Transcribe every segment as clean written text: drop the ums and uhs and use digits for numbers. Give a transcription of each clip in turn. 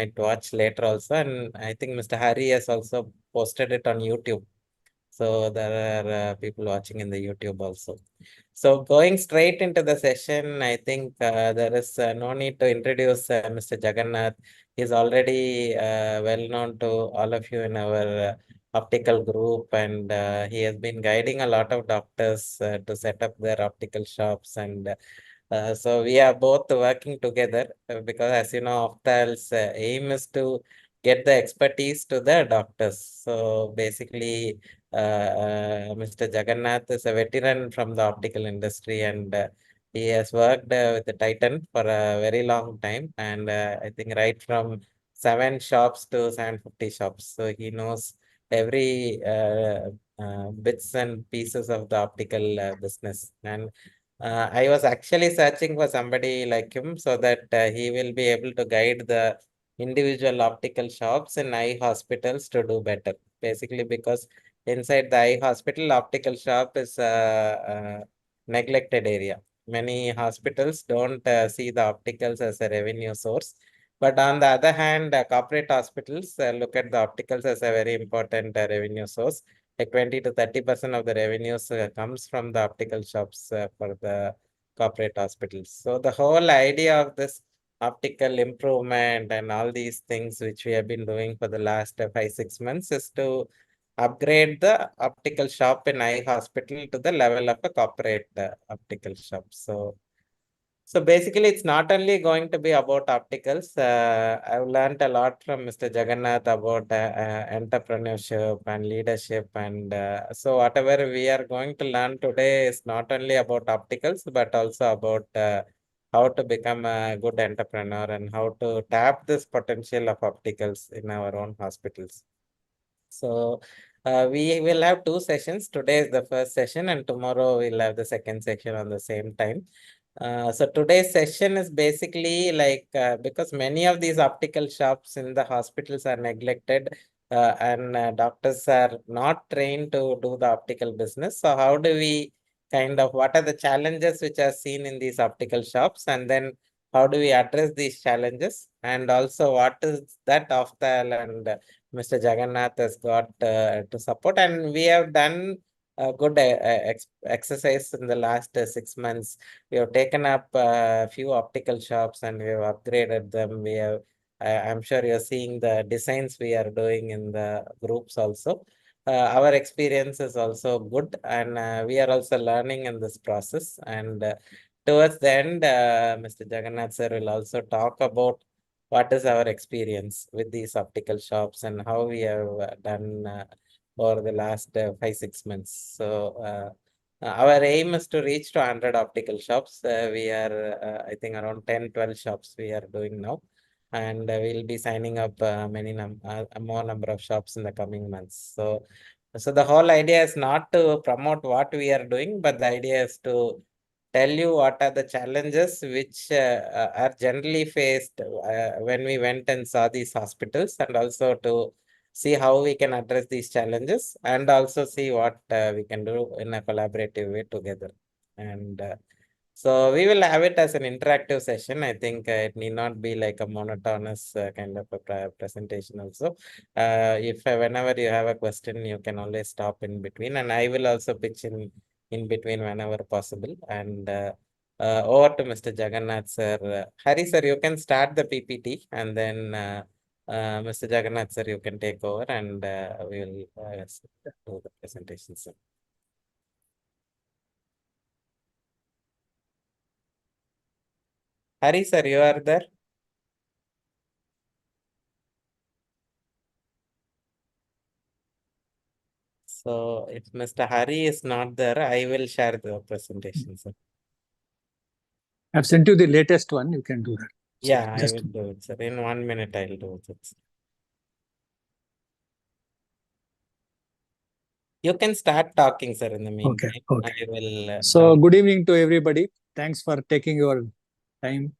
might watch later also. And I think Mr. Hari has also posted it on YouTube. So there are people watching in the YouTube also. So going straight into the session, I think there is no need to introduce Mr. Jagannath. He's already well known to all of you in our optical group, and he has been guiding a lot of doctors to set up their optical shops. And so we are both working together because, as you know, Ophthal's aim is to get the expertise to the doctors. So basically, Mr. Jagannath is a veteran from the optical industry, and he has worked with the Titan for a very long time. And I think right from 7 shops to 750 shops. So he knows every bits and pieces of the optical business. And I was actually searching for somebody like him so that he will be able to guide the individual optical shops in eye hospitals to do better. Basically, because inside the eye hospital, optical shop is a neglected area. Many hospitals don't see the opticals as a revenue source. But on the other hand, corporate hospitals look at the opticals as a very important revenue source. Like 20 to 30% of the revenues comes from the optical shops for the corporate hospitals. So the whole idea of this optical improvement and all these things which we have been doing for the last 5-6 months is to upgrade the optical shop in eye hospital to the level of a corporate optical shop. So basically, it's not only going to be about opticals. I've learned a lot from Mr. Jagannath about entrepreneurship and leadership. And so whatever we are going to learn today is not only about opticals, but also about how to become a good entrepreneur and how to tap this potential of opticals in our own hospitals. So we will have 2 sessions. Today is the first session, and tomorrow we'll have the second session on the same time. So today's session is basically like because many of these optical shops in the hospitals are neglected and doctors are not trained to do the optical business. So how do we what are the challenges which are seen in these optical shops, and then how do we address these challenges, and also what is that Ophthall and Mr. Jagannath has got to support. And we have done a good exercise in the last 6 months. We have taken up a few optical shops and we have upgraded them. We have, I'm sure you're seeing the designs we are doing in the groups also. Our experience is also good, and we are also learning in this process. And towards the end, Mr. Jagannath sir will also talk about what is our experience with these optical shops and how we have done over the last 5-6 months. So our aim is to reach to 100 optical shops. We are, I think, around 10-12 shops we are doing now. And we'll be signing up more number of shops in the coming months. So the whole idea is not to promote what we are doing, but the idea is to tell you what are the challenges which are generally faced when we went and saw these hospitals, and also to see how we can address these challenges, and also see what we can do in a collaborative way together. And so we will have it as an interactive session. I think it need not be like a monotonous kind of a presentation also. If whenever you have a question, you can always stop in between, and I will also pitch in between whenever possible. And over to Mr. Jagannath sir. Hari sir, you can start the PPT, and then Mr. Jagannath sir, you can take over, and we will do the presentation, sir. Hari sir, you are there? So if Mr. Hari is not there, I will share the presentation, sir. I've sent you the latest one. You can do that. Yeah, I will do it, sir. In 1 minute, I'll do it. You can start talking, sir, in the meantime. Okay. I will. So, good evening to everybody. Thanks for taking your time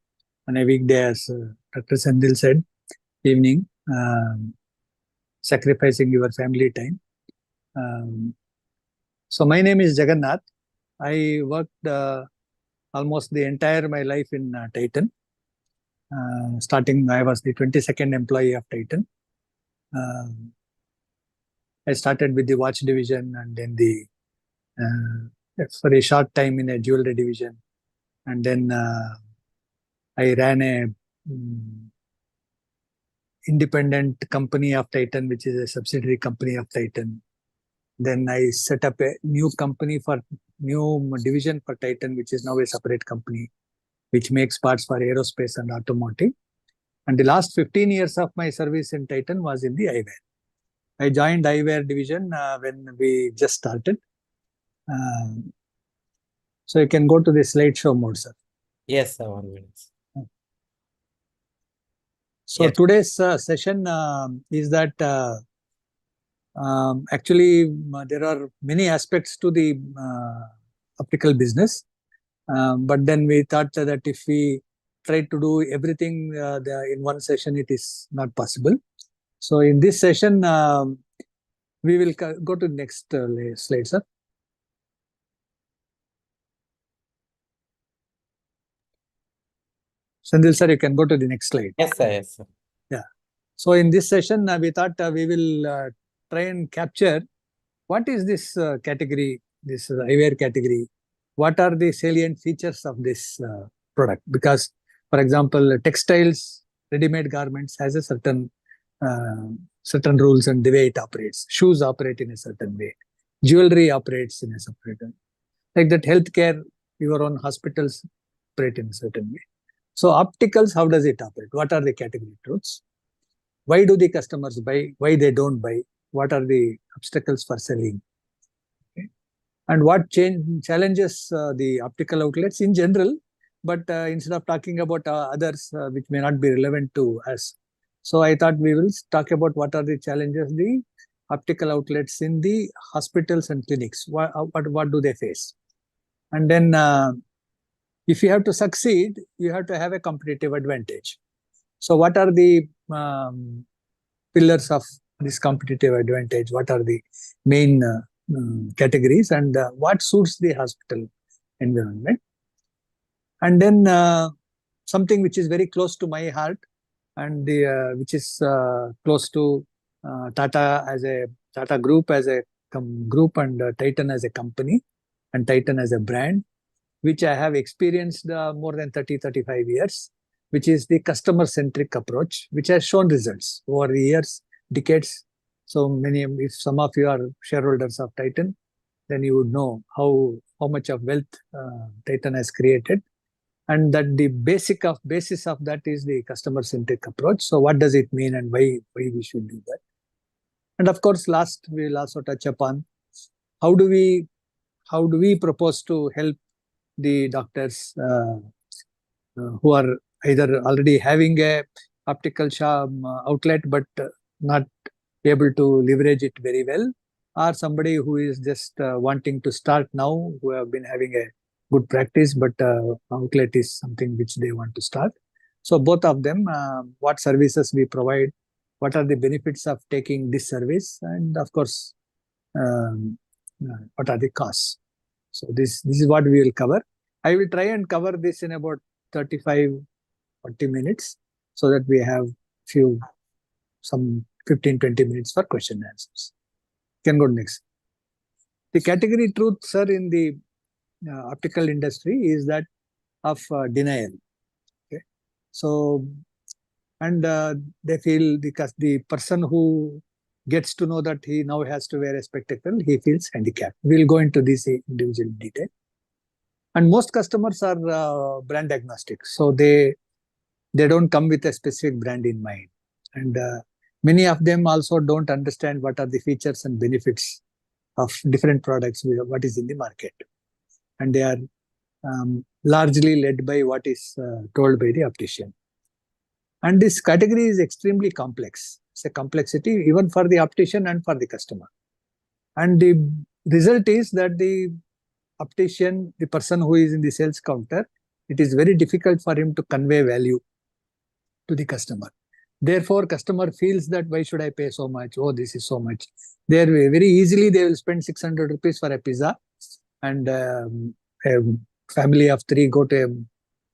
on a weekday, as Dr. Sandil said, evening, sacrificing your family time. So, my name is Jagannath. I worked almost the entire my life in Titan. Starting, I was the 22nd employee of Titan. I started with the watch division, and then for a short time in a jewelry division, and then I ran a independent company of Titan, which is a subsidiary company of Titan. Then I set up a new division for Titan, which is now a separate company, which makes parts for aerospace and automotive. And the last 15 years of my service in Titan was in the eyewear. I joined eyewear division when we just started. So you can go to the slideshow mode, sir. Yes, sir, 1 minute. So Yes. today's session is that actually there are many aspects to the optical business. But then we thought that if we try to do everything in one session, it is not possible. So in this session, we will go to the next slide, sir. Sandil sir, you can go to the next slide. Yes, sir. Yes, sir. Yeah. So in this session, we thought we will try and capture what is this category, this eyewear category. What are the salient features of this product? Because, for example, textiles, ready-made garments has a certain rules and the way it operates. Shoes operate in a certain way. Jewelry operates in a separate way. Like that, healthcare, your own hospitals operate in a certain way. So opticals, how does it operate? What are the category truths? Why do the customers buy? Why they don't buy? What are the obstacles for selling? Okay. And what challenges the optical outlets in general, but instead of talking about others which may not be relevant to us. So I thought we will talk about what are the challenges the optical outlets in the hospitals and clinics. What do they face? And then if you have to succeed, you have to have a competitive advantage. So what are the pillars of this competitive advantage? What are the main categories, and what suits the hospital environment? And then something which is very close to my heart, and which is close to Tata as a Tata Group as a group, and Titan as a company, and Titan as a brand, which I have experienced more than 35 years, which is the customer-centric approach, which has shown results over the years, decades. So many, if some of you are shareholders of Titan, then you would know how much of wealth Titan has created, and that the basis of that is the customer-centric approach. So what does it mean, and why we should do that? And of course, last we will also touch upon how do we propose to help the doctors who are either already having a optical shop outlet but not able to leverage it very well, or somebody who is just wanting to start now, who have been having a good practice, but outlet is something which they want to start. So both of them, what services we provide, what are the benefits of taking this service, and of course, what are the costs. So this is what we will cover. I will try and cover this in about 35-40 minutes, so that we have some 15-20 minutes for question and answers. Can go next. The category truth, sir, in the optical industry is that of denial. Okay, so and they feel the person who gets to know that he now has to wear a spectacle, he feels handicapped. We'll go into this individual detail. And most customers are brand agnostic, so they don't come with a specific brand in mind, and many of them also don't understand what are the features and benefits of different products, what is in the market, and they are largely led by what is told by the optician. And this category is extremely complex. It's a complexity even for the optician and for the customer. And the result is that the optician, the person who is in the sales counter, it is very difficult for him to convey value to the customer. Therefore, customer feels that why should I pay so much? Oh, this is so much. They very easily they will spend 600 rupees for a pizza, and a family of 3 go to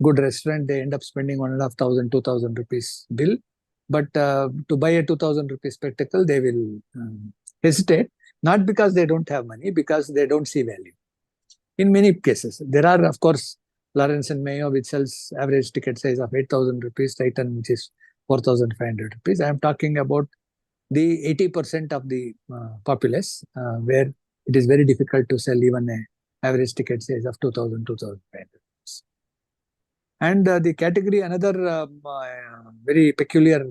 good restaurant, they end up spending 1,500, 2,000 rupees bill. But to buy a 2,000 rupees spectacle, they will hesitate, not because they don't have money, because they don't see value. In many cases, there are, of course, Lawrence and Mayo, which sells average ticket size of 8,000 rupees, Titan, which is 4,500 rupees. I am talking about the 80% of the populace, where it is very difficult to sell even a average ticket size of 2,000, 2,500 rupees. And the category, another very peculiar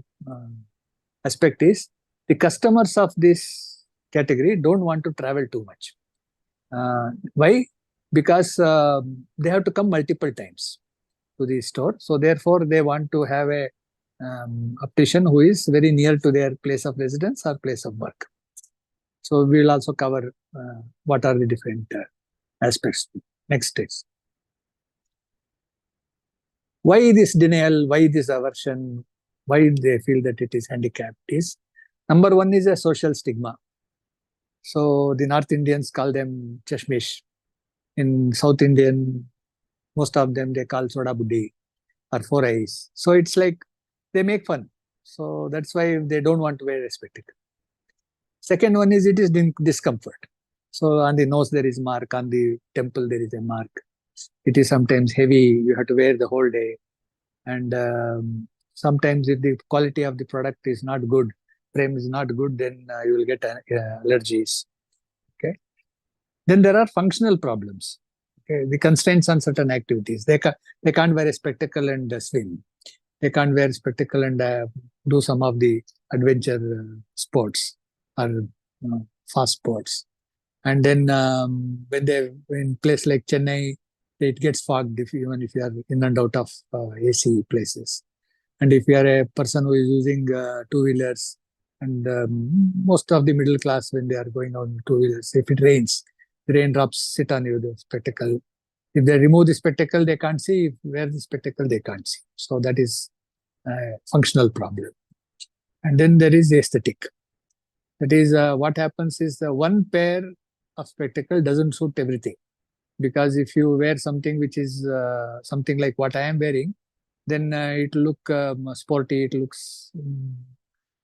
aspect is the customers of this category don't want to travel too much. Why? Because they have to come multiple times to the store. So therefore, they want to have a optician who is very near to their place of residence or place of work. So we will also cover what are the different aspects. Next stage. Why this denial? Why this aversion? Why they feel that it is handicapped? Is number one is a social stigma. So the North Indians call them chashmish. In South Indian, most of them they call soda buddhi or four eyes. So it's like they make fun. So that's why they don't want to wear a spectacle. Second one is it is discomfort. So on the nose there is mark, on the temple there is a mark. It is sometimes heavy. You have to wear the whole day, and sometimes if the quality of the product is not good, frame is not good, then you will get allergies. Okay. Then there are functional problems. Okay, the constraints on certain activities. They can't wear a spectacle and swim. They can't wear spectacle and do some of the adventure sports or fast sports. And then when they in place like Chennai, it gets fogged even if you are in and out of AC places. And if you are a person who is using two-wheelers, and most of the middle class, when they are going on two-wheelers, if it rains, the raindrops sit on you, the spectacle. If they remove the spectacle, they can't see. If wear the spectacle, they can't see. So that is a functional problem. And then there is aesthetic. That is what happens is one pair of spectacle doesn't suit everything. Because if you wear something which is something like what I am wearing, then it will look sporty, it looks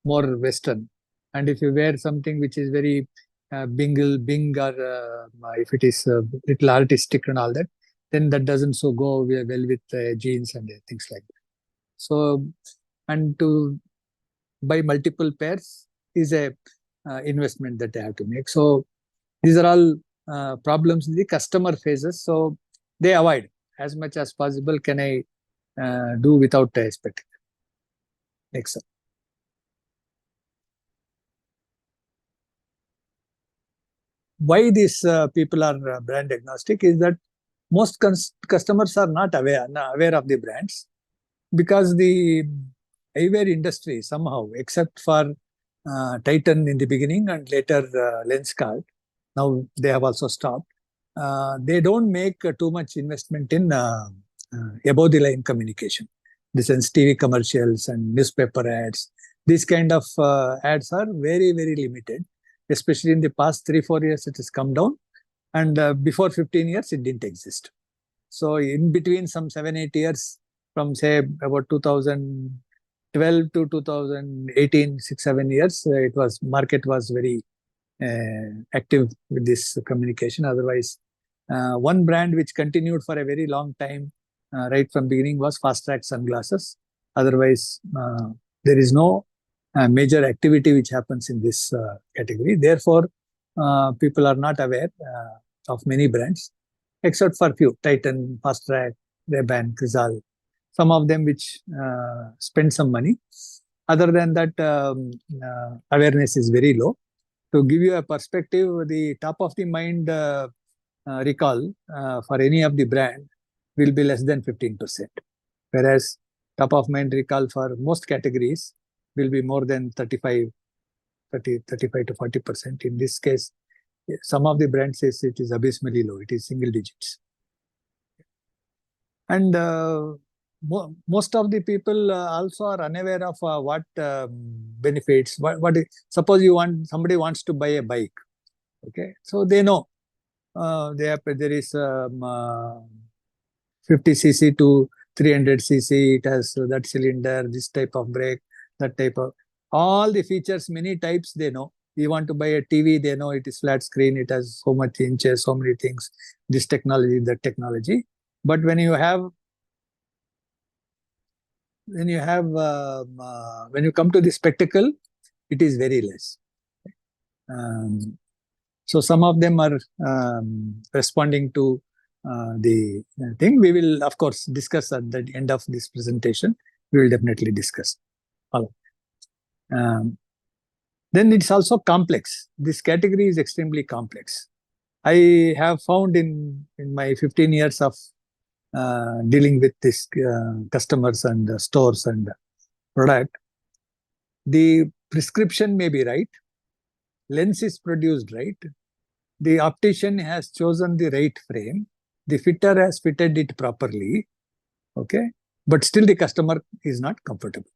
more Western. And if you wear something which is very bing, or if it is little artistic and all that, then that doesn't so go well with jeans and things like that. So, and to buy multiple pairs is a investment that they have to make. So these are all problems the customer faces. So they avoid as much as possible. Can I do without a spectacle? Next up. Why these people are brand agnostic is that most customers are not aware of the brands, because the eyewear industry somehow, except for Titan in the beginning and later Lenskart, now they have also stopped. They don't make too much investment in above the line communication. This is TV commercials and newspaper ads. These kind of ads are very, very limited. Especially in the past 3-4 years, it has come down. And before 15 years, it didn't exist. So in between some 7-8 years, from say about 2012 to 2018, 6-7 years, market was very active with this communication. Otherwise, one brand which continued for a very long time, right from beginning, was Fast Track sunglasses. Otherwise, there is no major activity which happens in this category. Therefore, people are not aware of many brands, except for few: Titan, Fast Track, Ray-Ban, Crizal. Some of them which spend some money. Other than that, awareness is very low. To give you a perspective, the top of the mind recall for any of the brand will be less than 15%, whereas top of mind recall for most categories will be more than 35 to 40%. In this case, some of the brands says it is abysmally low. It is single digits. And most of the people also are unaware of what benefits. Suppose somebody wants to buy a bike. Okay, so they know there is 50cc to 300cc, it has that cylinder, this type of brake, that type of, all the features, many types they know. You want to buy a TV, they know it is flat screen, it has so much inches, so many things, this technology, that technology. But when you come to the spectacle, it is very less. So some of them are responding to the thing. We will, of course, discuss at the end of this presentation. We will definitely discuss. Then it's also complex. This category is extremely complex. I have found in my 15 years of dealing with this customers and stores and product, the prescription may be right, lens is produced right, the optician has chosen the right frame, the fitter has fitted it properly, okay, but still the customer is not comfortable.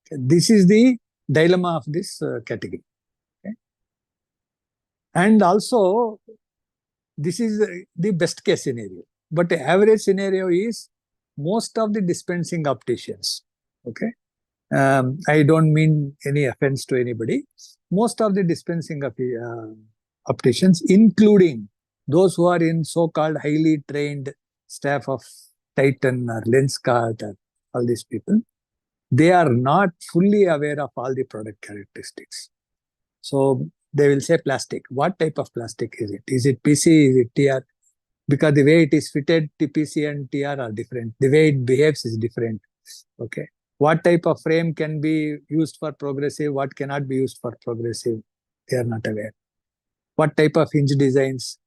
This is the dilemma of this category. Okay? And also, this is the best case scenario. But the average scenario is most of the dispensing opticians, okay, I don't mean any offense to anybody. Most of the dispensing of opticians, including those who are in so-called highly trained staff of Titan or Lenskart or all these people, they are not fully aware of all the product characteristics. So they will say plastic. What type of plastic is it? Is it PC? Is it TR? Because the way it is fitted, PC and TR are different. The way it behaves is different. Okay. What type of frame can be used for progressive? What cannot be used for progressive? They are not aware. What type of hinge designs?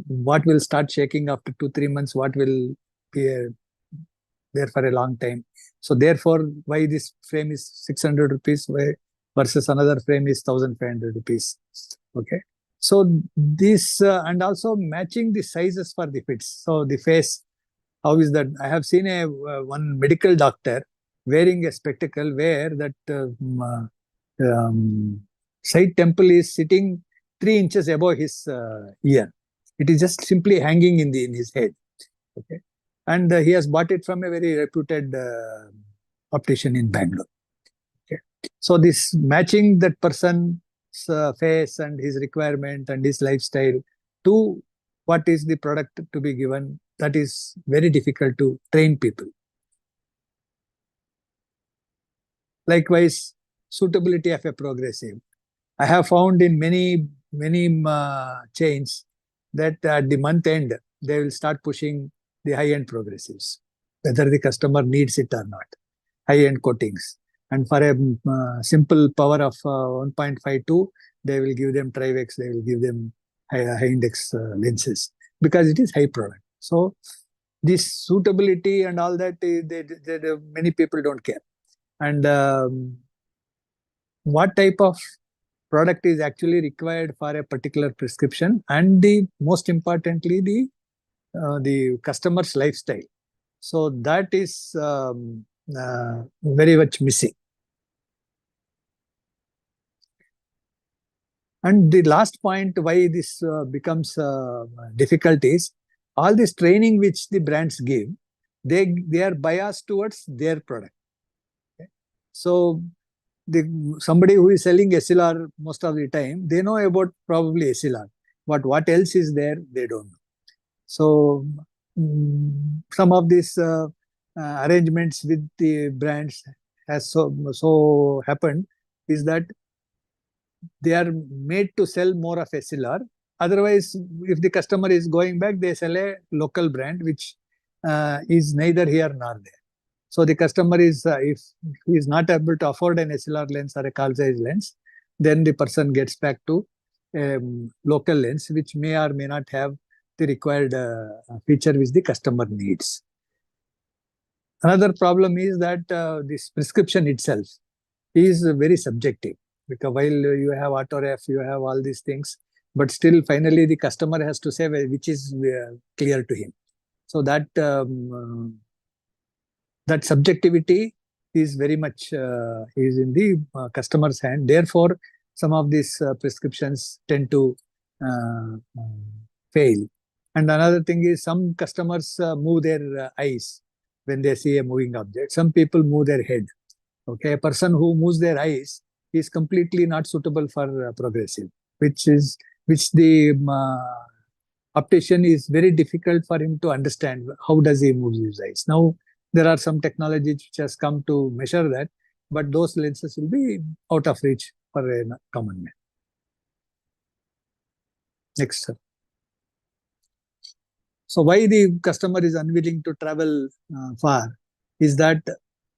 What will start shaking after 2-3 months? What will be there for a long time? So therefore, why this frame is 600 rupees versus another frame is 1,500 rupees? Okay. So this and also matching the sizes for the fits. So the face, how is that? I have seen one medical doctor wearing a spectacle where that side temple is sitting 3 inches above his ear. It is just simply hanging in his head. Okay, and he has bought it from a very reputed optician in Bangalore. Okay, so this matching that person's face and his requirement and his lifestyle to what is the product to be given, that is very difficult to train people. Likewise, suitability of a progressive. I have found in many chains that at the month end, they will start pushing the high-end progressives, whether the customer needs it or not, high-end coatings. And for a simple power of 1.52, they will give them Trivex, they will give them high index lenses because it is high product. So this suitability and all that, many people don't care. And what type of product is actually required for a particular prescription, and the most importantly, the customer's lifestyle. So that is very much missing. And the last point why this becomes difficult is all this training which the brands give, they are biased towards their product. Okay? So somebody who is selling SLR most of the time, they know about probably SLR, but what else is there, they don't know. So some of these arrangements with the brands has so happened is that they are made to sell more of SLR. Otherwise, if the customer is going back, they sell a local brand which is neither here nor there. So the customer is, if he is not able to afford an SLR lens or a call size lens, then the person gets back to local lens, which may or may not have the required feature which the customer needs. Another problem is that this prescription itself is very subjective, because while you have autoref, you have all these things, but still finally the customer has to say which is clear to him. So that that subjectivity is very much is in the customer's hand. Therefore, some of these prescriptions tend to fail. And another thing is some customers move their eyes when they see a moving object. Some people move their head. Okay, a person who moves their eyes is completely not suitable for progressive, which the optician is very difficult for him to understand how does he move his eyes. Now there are some technologies which has come to measure that, but those lenses will be out of reach for a common man. Next, sir. So why the customer is unwilling to travel far is that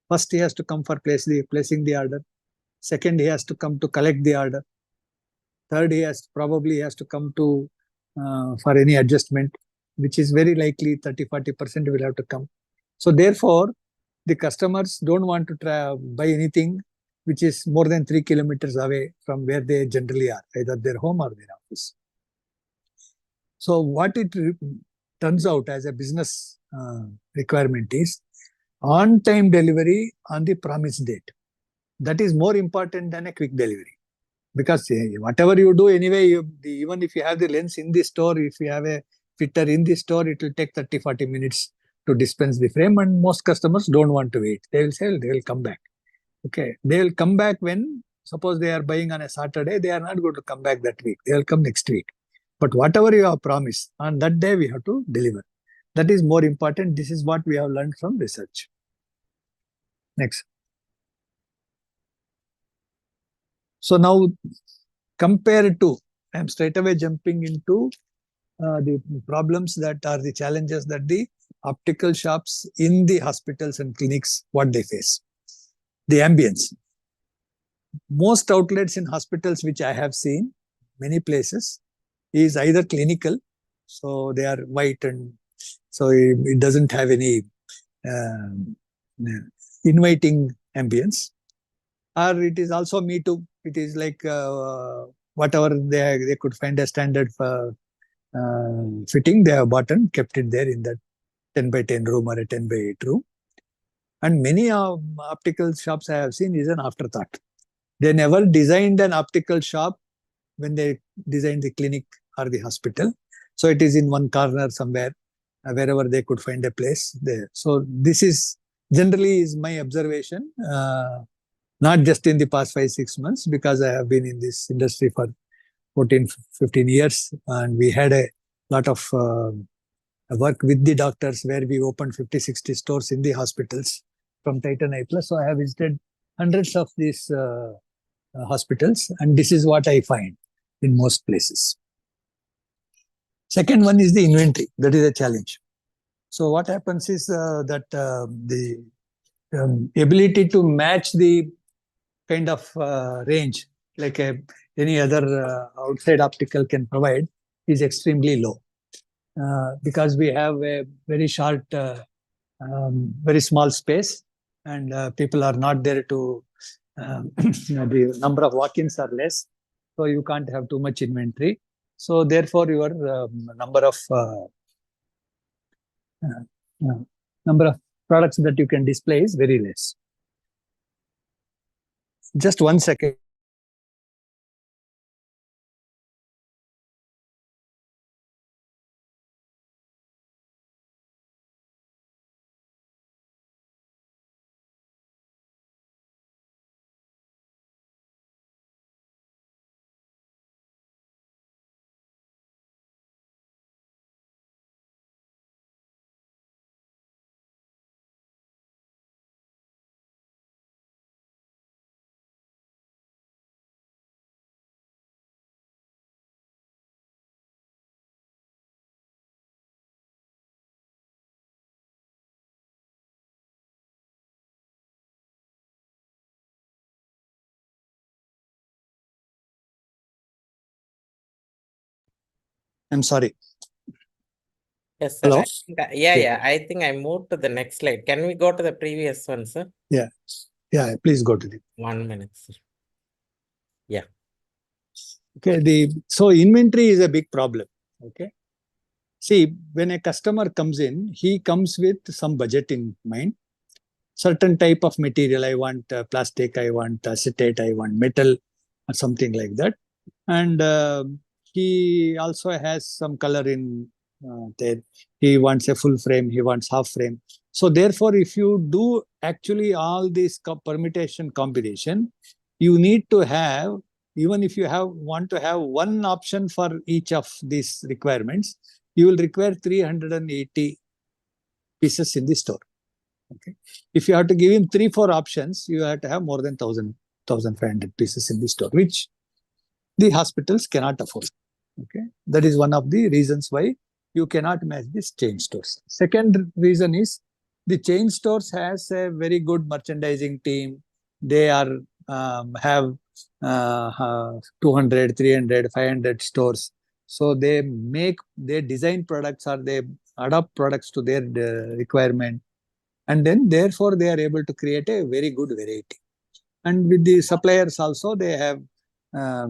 first he has to come for placing the order. Second, he has to come to collect the order. Third, he probably has to come to for any adjustment, which is very likely 30-40% will have to come. So therefore, the customers don't want to buy anything which is more than 3 kilometers away from where they generally are, either their home or their office. So what it turns out as a business requirement is on-time delivery on the promised date. That is more important than a quick delivery. Because whatever you do anyway, even if you have the lens in the store, if you have a fitter in the store, it will take 30-40 minutes to dispense the frame, and most customers don't want to wait. They will say they will come back. Okay, they will come back when, suppose they are buying on a Saturday, they are not going to come back that week. They will come next week. But whatever you have promised, on that day we have to deliver. That is more important. This is what we have learned from research. Next. So now, compared to, I am straight away jumping into the problems that are the challenges that the optical shops in the hospitals and clinics, what they face. The ambience. Most outlets in hospitals which I have seen, many places, is either clinical, so they are white and so it doesn't have any inviting ambience, or it is also Me Too. It is like whatever they could find a standard for fitting, they have bought and kept it there in that 10 by 10 room or a 10 by 8 room. And many optical shops I have seen is an afterthought. They never designed an optical shop when they designed the clinic or the hospital. So it is in one corner somewhere, wherever they could find a place there. So this is generally is my observation, not just in the past 5-6 months, because I have been in this industry for 14-15 years, and we had a lot of work with the doctors where we opened 50-60 stores in the hospitals from Titan Eye Plus. So I have visited hundreds of these hospitals, and this is what I find in most places. Second one is the inventory. That is a challenge. So what happens is that the ability to match the kind of range like any other outside optical can provide is extremely low, because we have a very short, very small space, and people are not there to, the number of walk-ins are less, so you can't have too much inventory. So therefore, your number of products that you can display is very less. Just 1 second. I'm sorry. Yes, sir. Hello? I think I moved to the next slide. Can we go to the previous one, sir? Yeah, please go to the 1 minute, sir. Yeah. Okay, so inventory is a big problem. Okay. See, when a customer comes in, he comes with some budget in mind. Certain type of material, I want plastic, I want acetate, I want metal, or something like that. And he also has some color in he wants a full frame, he wants half frame. So therefore, if you do actually all this permutation combination, you need to have, even if you want to have one option for each of these requirements, you will require 380 pieces in the store. Okay. If you have to give him 3-4 options, you have to have more than 1,500 pieces in the store, which the hospitals cannot afford. Okay. That is one of the reasons why you cannot match these chain stores. Second reason is the chain stores has a very good merchandising team. They are have 200, 300, 500 stores. So they design products or they adapt products to their requirement. And then therefore they are able to create a very good variety. And with the suppliers also, they have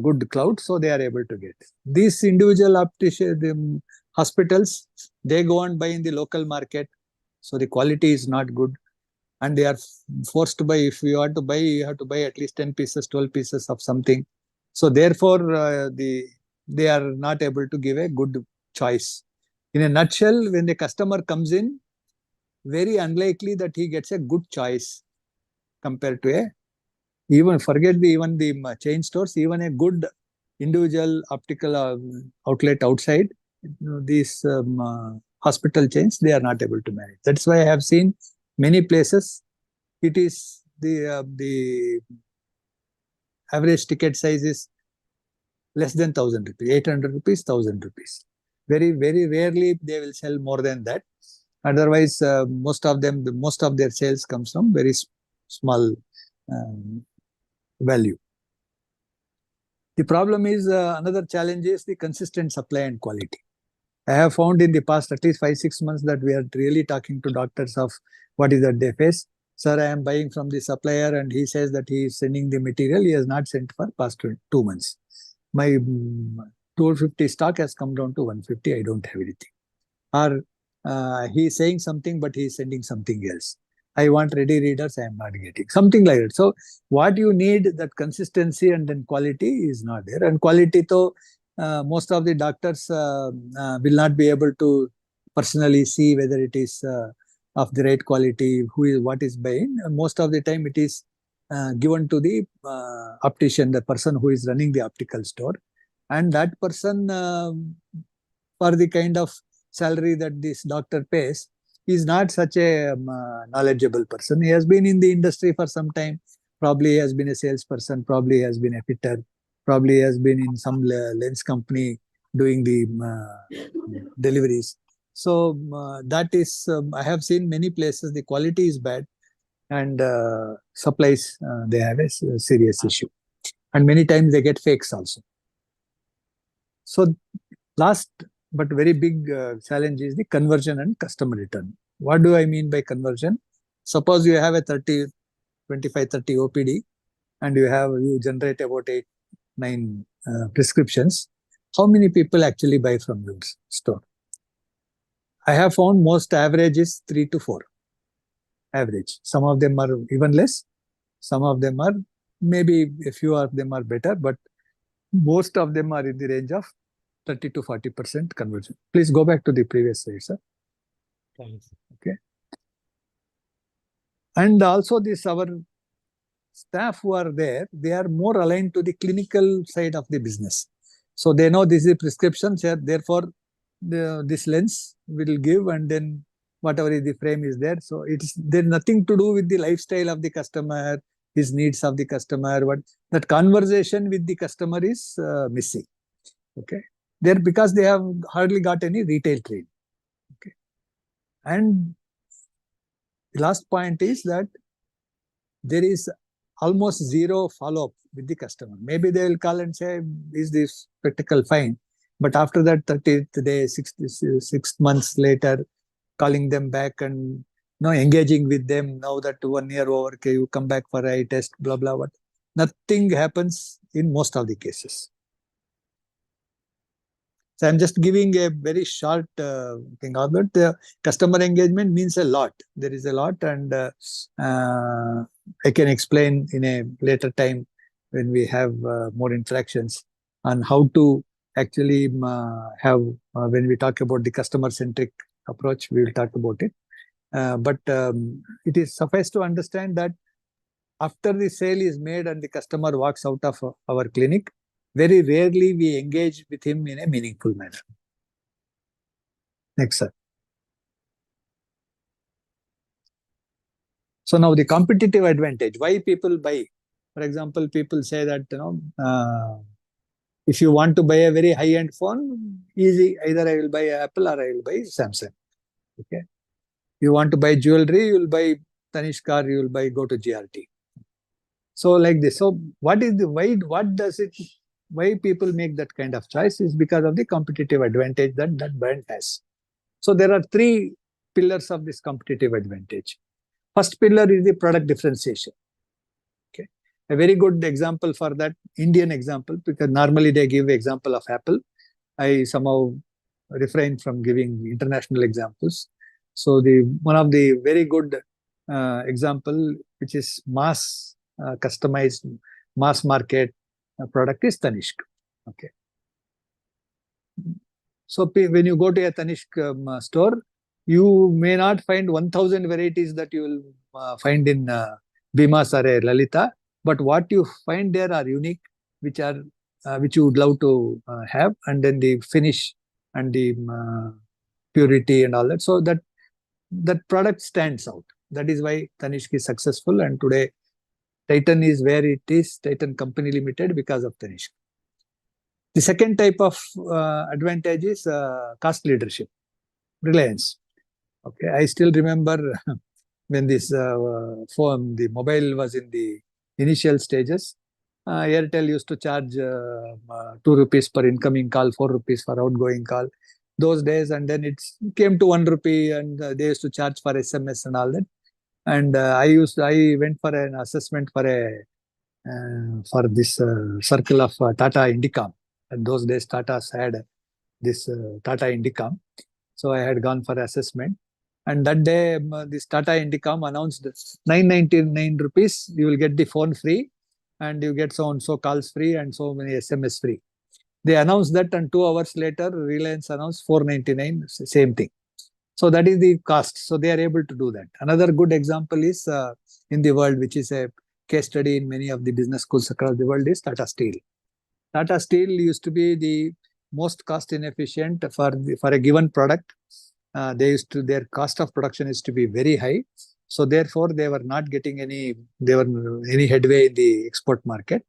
good clout, so they are able to get. These individual optician hospitals, they go and buy in the local market, so the quality is not good, and they are forced to buy. If you want to buy, you have to buy at least 10 pieces, 12 pieces of something. So therefore, they are not able to give a good choice. In a nutshell, when the customer comes in, very unlikely that he gets a good choice compared to a, even forget even the chain stores, even a good individual optical outlet outside, these hospital chains, they are not able to manage. That's why I have seen many places, it is the average ticket size is less than 1,000 rupees, 800 rupees, 1,000 rupees. Very, very rarely they will sell more than that. Otherwise, most of their sales comes from very small value. The problem is, another challenge is the consistent supply and quality. I have found in the past at least 5-6 months that we are really talking to doctors of what is that they face. Sir, I am buying from the supplier and he says that he is sending the material. He has not sent for past 2 months. My 250 stock has come down to 150. I don't have anything. Or he is saying something, but he is sending something else. I want ready readers, I am not getting. Something like that. So what you need, that consistency and then quality is not there. And quality, though, most of the doctors will not be able to personally see whether it is of the right quality, what is buying. Most of the time it is given to the optician, the person who is running the optical store. And that person, for the kind of salary that this doctor pays, is not such a knowledgeable person. He has been in the industry for some time. Probably he has been a salesperson, probably he has been a fitter, probably he has been in some lens company doing the deliveries. So that is, I have seen many places the quality is bad and supplies, they have a serious issue. And many times they get fakes also. So last but very big challenge is the conversion and customer return. What do I mean by conversion? Suppose you have a 25, 30 OPD and you generate about 8-9 prescriptions. How many people actually buy from your store? I have found most average is 3 to 4. Average. Some of them are even less. Some of them are, maybe a few of them are better, but most of them are in the range of 30 to 40% conversion. Please go back to the previous slide, sir. Thanks. Okay. And also our staff who are there, they are more aligned to the clinical side of the business. So they know this is prescription, therefore this lens will give, and then whatever is the frame is there. So there's nothing to do with the lifestyle of the customer, his needs of the customer. But that conversation with the customer is missing. Okay. There, because they have hardly got any retail trade. Okay. And the last point is that there is almost zero follow-up with the customer. Maybe they will call and say, is this spectacle fine? But after that 30th day, 6 months later, calling them back and engaging with them, now that 1 year over, okay, you come back for eye test, blah, blah, what. Nothing happens in most of the cases. So I'm just giving a very short thing of it. The customer engagement means a lot. There is a lot, and I can explain in a later time when we have more interactions on how to actually have, when we talk about the customer-centric approach, we will talk about it. But it is suffice to understand that after the sale is made and the customer walks out of our clinic, very rarely we engage with him in a meaningful manner. Next, sir. So now the competitive advantage, why people buy. For example, people say that, if you want to buy a very high-end phone, easy, either I will buy Apple or I will buy Samsung. Okay. You want to buy jewelry, you will buy Tanishq or you will go to GRT. So like this. So why people make that kind of choice is because of the competitive advantage that brand has. So there are three pillars of this competitive advantage. First pillar is the product differentiation. Okay. A very good example for that, Indian example, because normally they give example of Apple. I somehow refrain from giving international examples. So one of the very good example, which is mass customized mass market product, is Tanishq. Okay. So when you go to a Tanishq store, you may not find 1,000 varieties that you will find in Bimas or a Lalita, but what you find there are unique, which you would love to have, and then the finish and the purity and all that. So that product stands out. That is why Tanishq is successful, and today Titan is where it is, Titan Company Limited, because of Tanishq. The second type of advantage is cost leadership, Reliance. Okay, I still remember when this phone, the mobile was in the initial stages. Airtel used to charge 2 rupees per incoming call, 4 rupees for outgoing call. Those days, and then it came to 1 rupee, and they used to charge for SMS and all that. And I went for an assessment for this circle of Tata Indicom. And those days, Tata's had this Tata Indicom. So I had gone for assessment. And that day, this Tata Indicom announced 999 rupees, you will get the phone free, and you get so calls free and so many SMS free. They announced that, and 2 hours later, Reliance announced 499, same thing. So that is the cost. So they are able to do that. Another good example is in the world, which is a case study in many of the business schools across the world, is Tata Steel. Tata Steel used to be the most cost inefficient for a given product. Their cost of production is to be very high. So therefore, they were not getting any headway in the export market.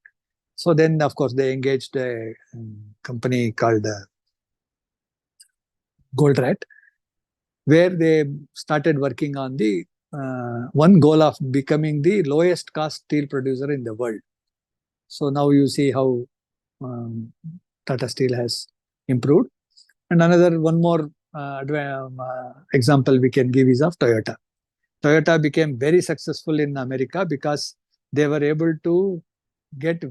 So then, of course, they engaged a company called Goldrat, where they started working on the one goal of becoming the lowest cost steel producer in the world. So now you see how Tata Steel has improved. And one more example we can give is of Toyota. Toyota became very successful in America because they were able to get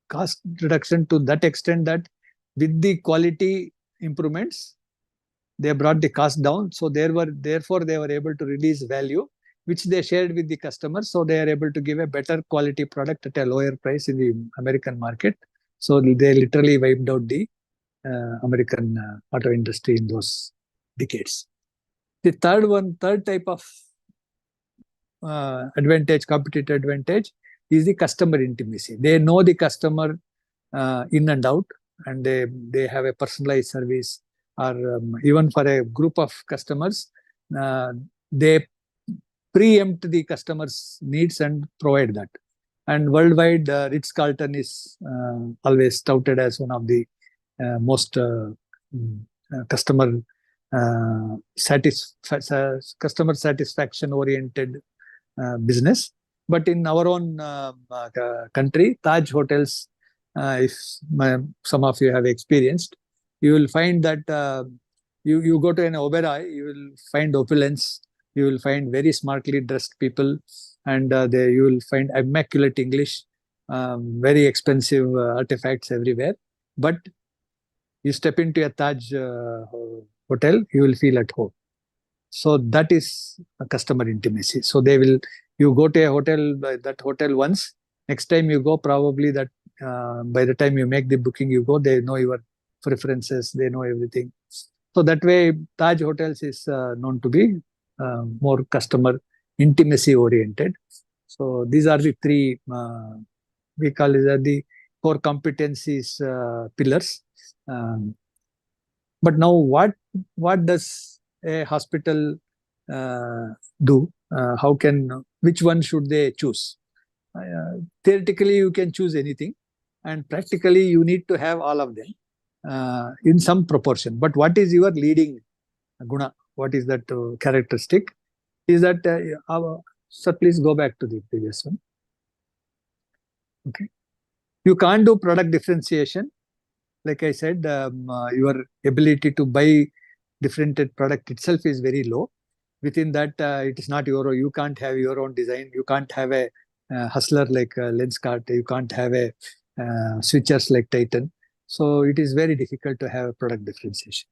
cost reduction to that extent that with the quality improvements, they brought the cost down. So therefore, they were able to release value, which they shared with the customers. So they are able to give a better quality product at a lower price in the American market. So they literally wiped out the American auto industry in those decades. The third type of competitive advantage, is the customer intimacy. They know the customer in and out, and they have a personalized service. Or even for a group of customers, they preempt the customer's needs and provide that. And worldwide, Ritz-Carlton is always touted as one of the most customer satisfaction oriented business. But in our own country, Taj Hotels, if some of you have experienced, you will find that you go to an Oberoi, you will find opulence, you will find very smartly dressed people, and you will find immaculate English, very expensive artifacts everywhere. But you step into a Taj hotel, you will feel at home. So that is a customer intimacy. So you go to a hotel, that hotel once, next time you go, probably that by the time you make the booking, you go, they know your preferences, they know everything. So that way, Taj Hotels is known to be more customer intimacy oriented. So these are the three we call it the core competencies pillars. Um, but now, what does a hospital do? Which one should they choose? Theoretically, you can choose anything, and practically, you need to have all of them in some proportion. But what is your leading guna? What is that characteristic? Is that sir? Please go back to the previous one. Okay, you can't do product differentiation. Like I said, your ability to buy differentiated product itself is very low. Within that, it is not your own. You can't have your own design. You can't have a hustler like Lenskart. You can't have a switchers like Titan. So it is very difficult to have a product differentiation.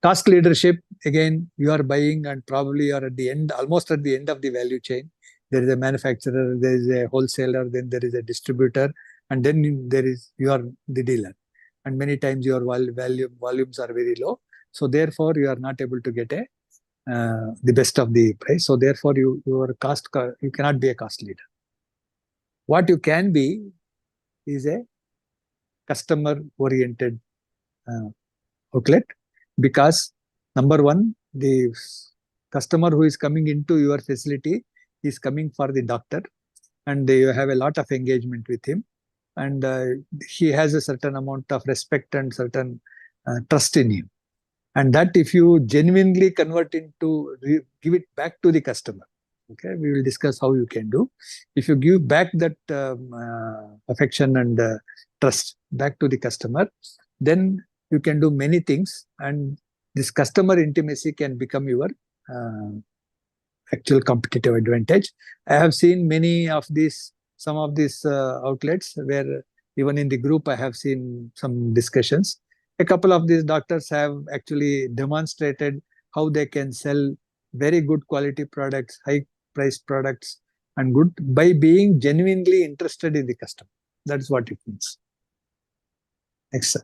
Task leadership, again, you are buying and probably you are at the end, almost at the end of the value chain. There is a manufacturer, there is a wholesaler, then there is a distributor, and then you are the dealer. And many times your volumes are very low. So therefore, you are not able to get the best of the price. So therefore, you cannot be a cost leader. What you can be is a customer-oriented outlet, because number one, the customer who is coming into your facility is coming for the doctor, and you have a lot of engagement with him, and he has a certain amount of respect and certain trust in you. And that if you genuinely convert into, give it back to the customer. Okay, we will discuss how you can do. If you give back that affection and trust back to the customer, then you can do many things, and this customer intimacy can become your actual competitive advantage. I have seen some of these outlets where even in the group I have seen some discussions. A couple of these doctors have actually demonstrated how they can sell very good quality products, high price products, and good by being genuinely interested in the customer. That's what it means. Next.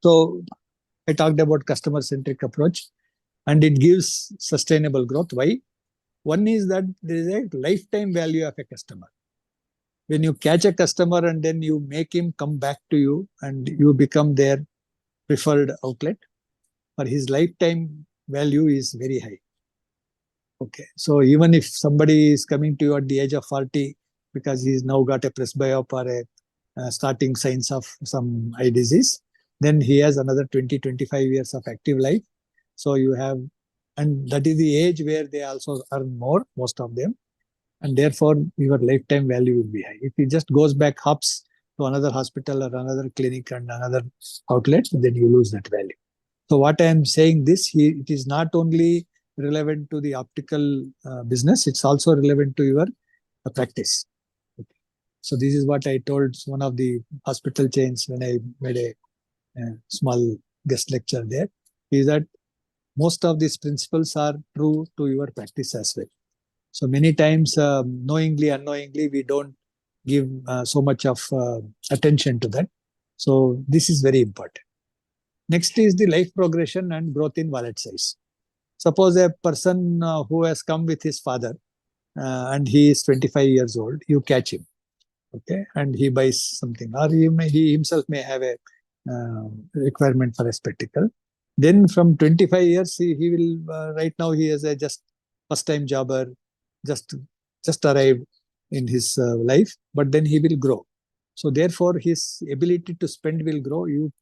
So I talked about customer-centric approach, and it gives sustainable growth. Why? One is that there is a lifetime value of a customer. When you catch a customer and then you make him come back to you and you become their preferred outlet, for his lifetime value is very high. Okay, so even if somebody is coming to you at the age of 40 because he's now got a presbyop or a starting signs of some eye disease, then he has another 20-25 years of active life. So you have, and that is the age where they also earn more, most of them, and therefore your lifetime value will be high. If he just goes back, hops to another hospital or another clinic and another outlet, then you lose that value. So what I am saying it is not only relevant to the optical business, it's also relevant to your practice. Okay. So this is what I told one of the hospital chains when I made a small guest lecture there, is that most of these principles are true to your practice as well. So many times, knowingly, unknowingly, we don't give so much of attention to that. So this is very important. Next is the life progression and growth in wallet size. Suppose a person who has come with his father and he is 25 years old, you catch him, okay, and he buys something, or he himself may have a requirement for a spectacle. Then from 25 years, he will, right now he is a just first-time jobber, just arrived in his life, but then he will grow. So therefore, his ability to spend will grow. You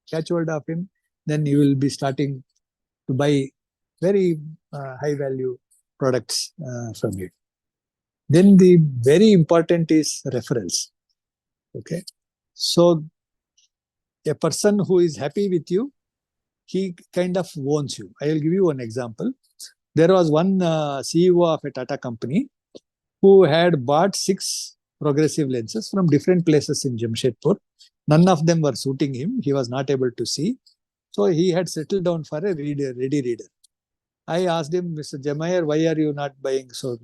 catch hold of him, then you will be starting to buy very high-value products from you. Then the very important is referrals. Okay, so a person who is happy with you, he kind of owns you. I will give you one example. There was one CEO of a Tata company who had bought 6 progressive lenses from different places in Jamshedpur. None of them were suiting him. He was not able to see. So he had settled down for a ready reader. I asked him, Mr. Jamayer, why are you not buying so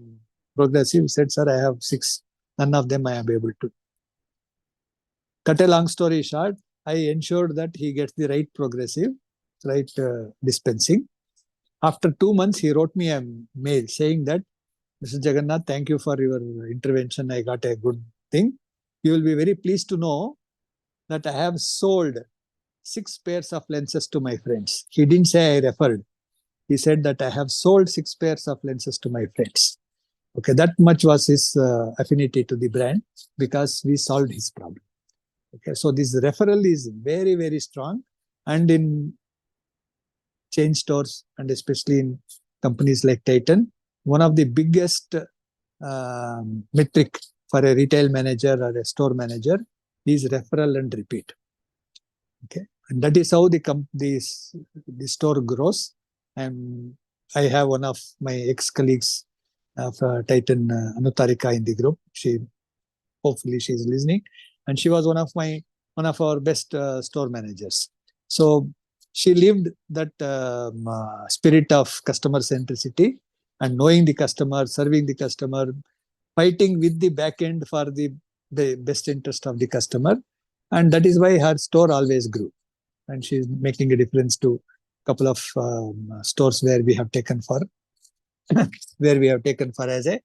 progressive? He said, sir, I have 6. None of them I am able to cut a long story short, I ensured that he gets the right progressive, right dispensing. After 2 months, he wrote me a mail saying that, Mr. Jagannath, thank you for your intervention. I got a good thing. You will be very pleased to know that I have sold 6 pairs of lenses to my friends. He didn't say I referred. He said that I have sold 6 pairs of lenses to my friends. Okay, that much was his affinity to the brand because we solved his problem. Okay, so this referral is very, very strong. And in chain stores and especially in companies like Titan, one of the biggest metric for a retail manager or a store manager is referral and repeat. Okay, and that is how the store grows. And I have one of my ex-colleagues of Titan, Anutarika, in the group. Hopefully she's listening, and she was one of our best store managers. So she lived that spirit of customer centricity and knowing the customer, serving the customer, fighting with the back end for the best interest of the customer. And that is why her store always grew. And she's making a difference to a couple of stores where we have taken for as a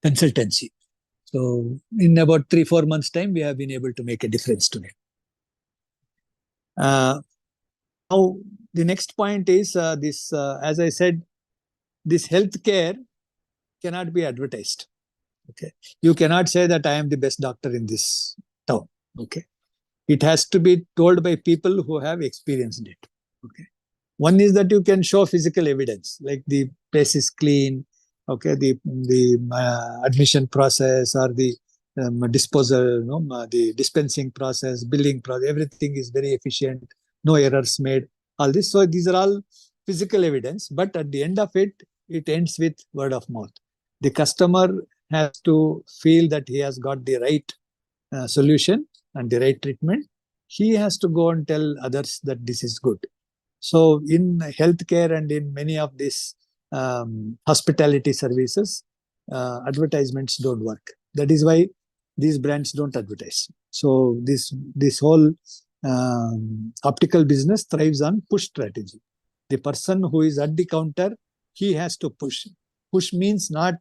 consultancy. So in about 3-4 months time, we have been able to make a difference to them. Now the next point is this, as I said, this healthcare cannot be advertised. Okay, you cannot say that I am the best doctor in this town. Okay, it has to be told by people who have experienced it. Okay, one is that you can show physical evidence, like the place is clean. Okay, the admission process or the disposal, the dispensing process, billing process, everything is very efficient. No errors made. All this. So these are all physical evidence. But at the end of it, it ends with word of mouth. The customer has to feel that he has got the right solution and the right treatment. He has to go and tell others that this is good. So in healthcare and in many of these hospitality services, advertisements don't work. That is why these brands don't advertise. So this whole optical business thrives on push strategy. The person who is at the counter, he has to push. Push means not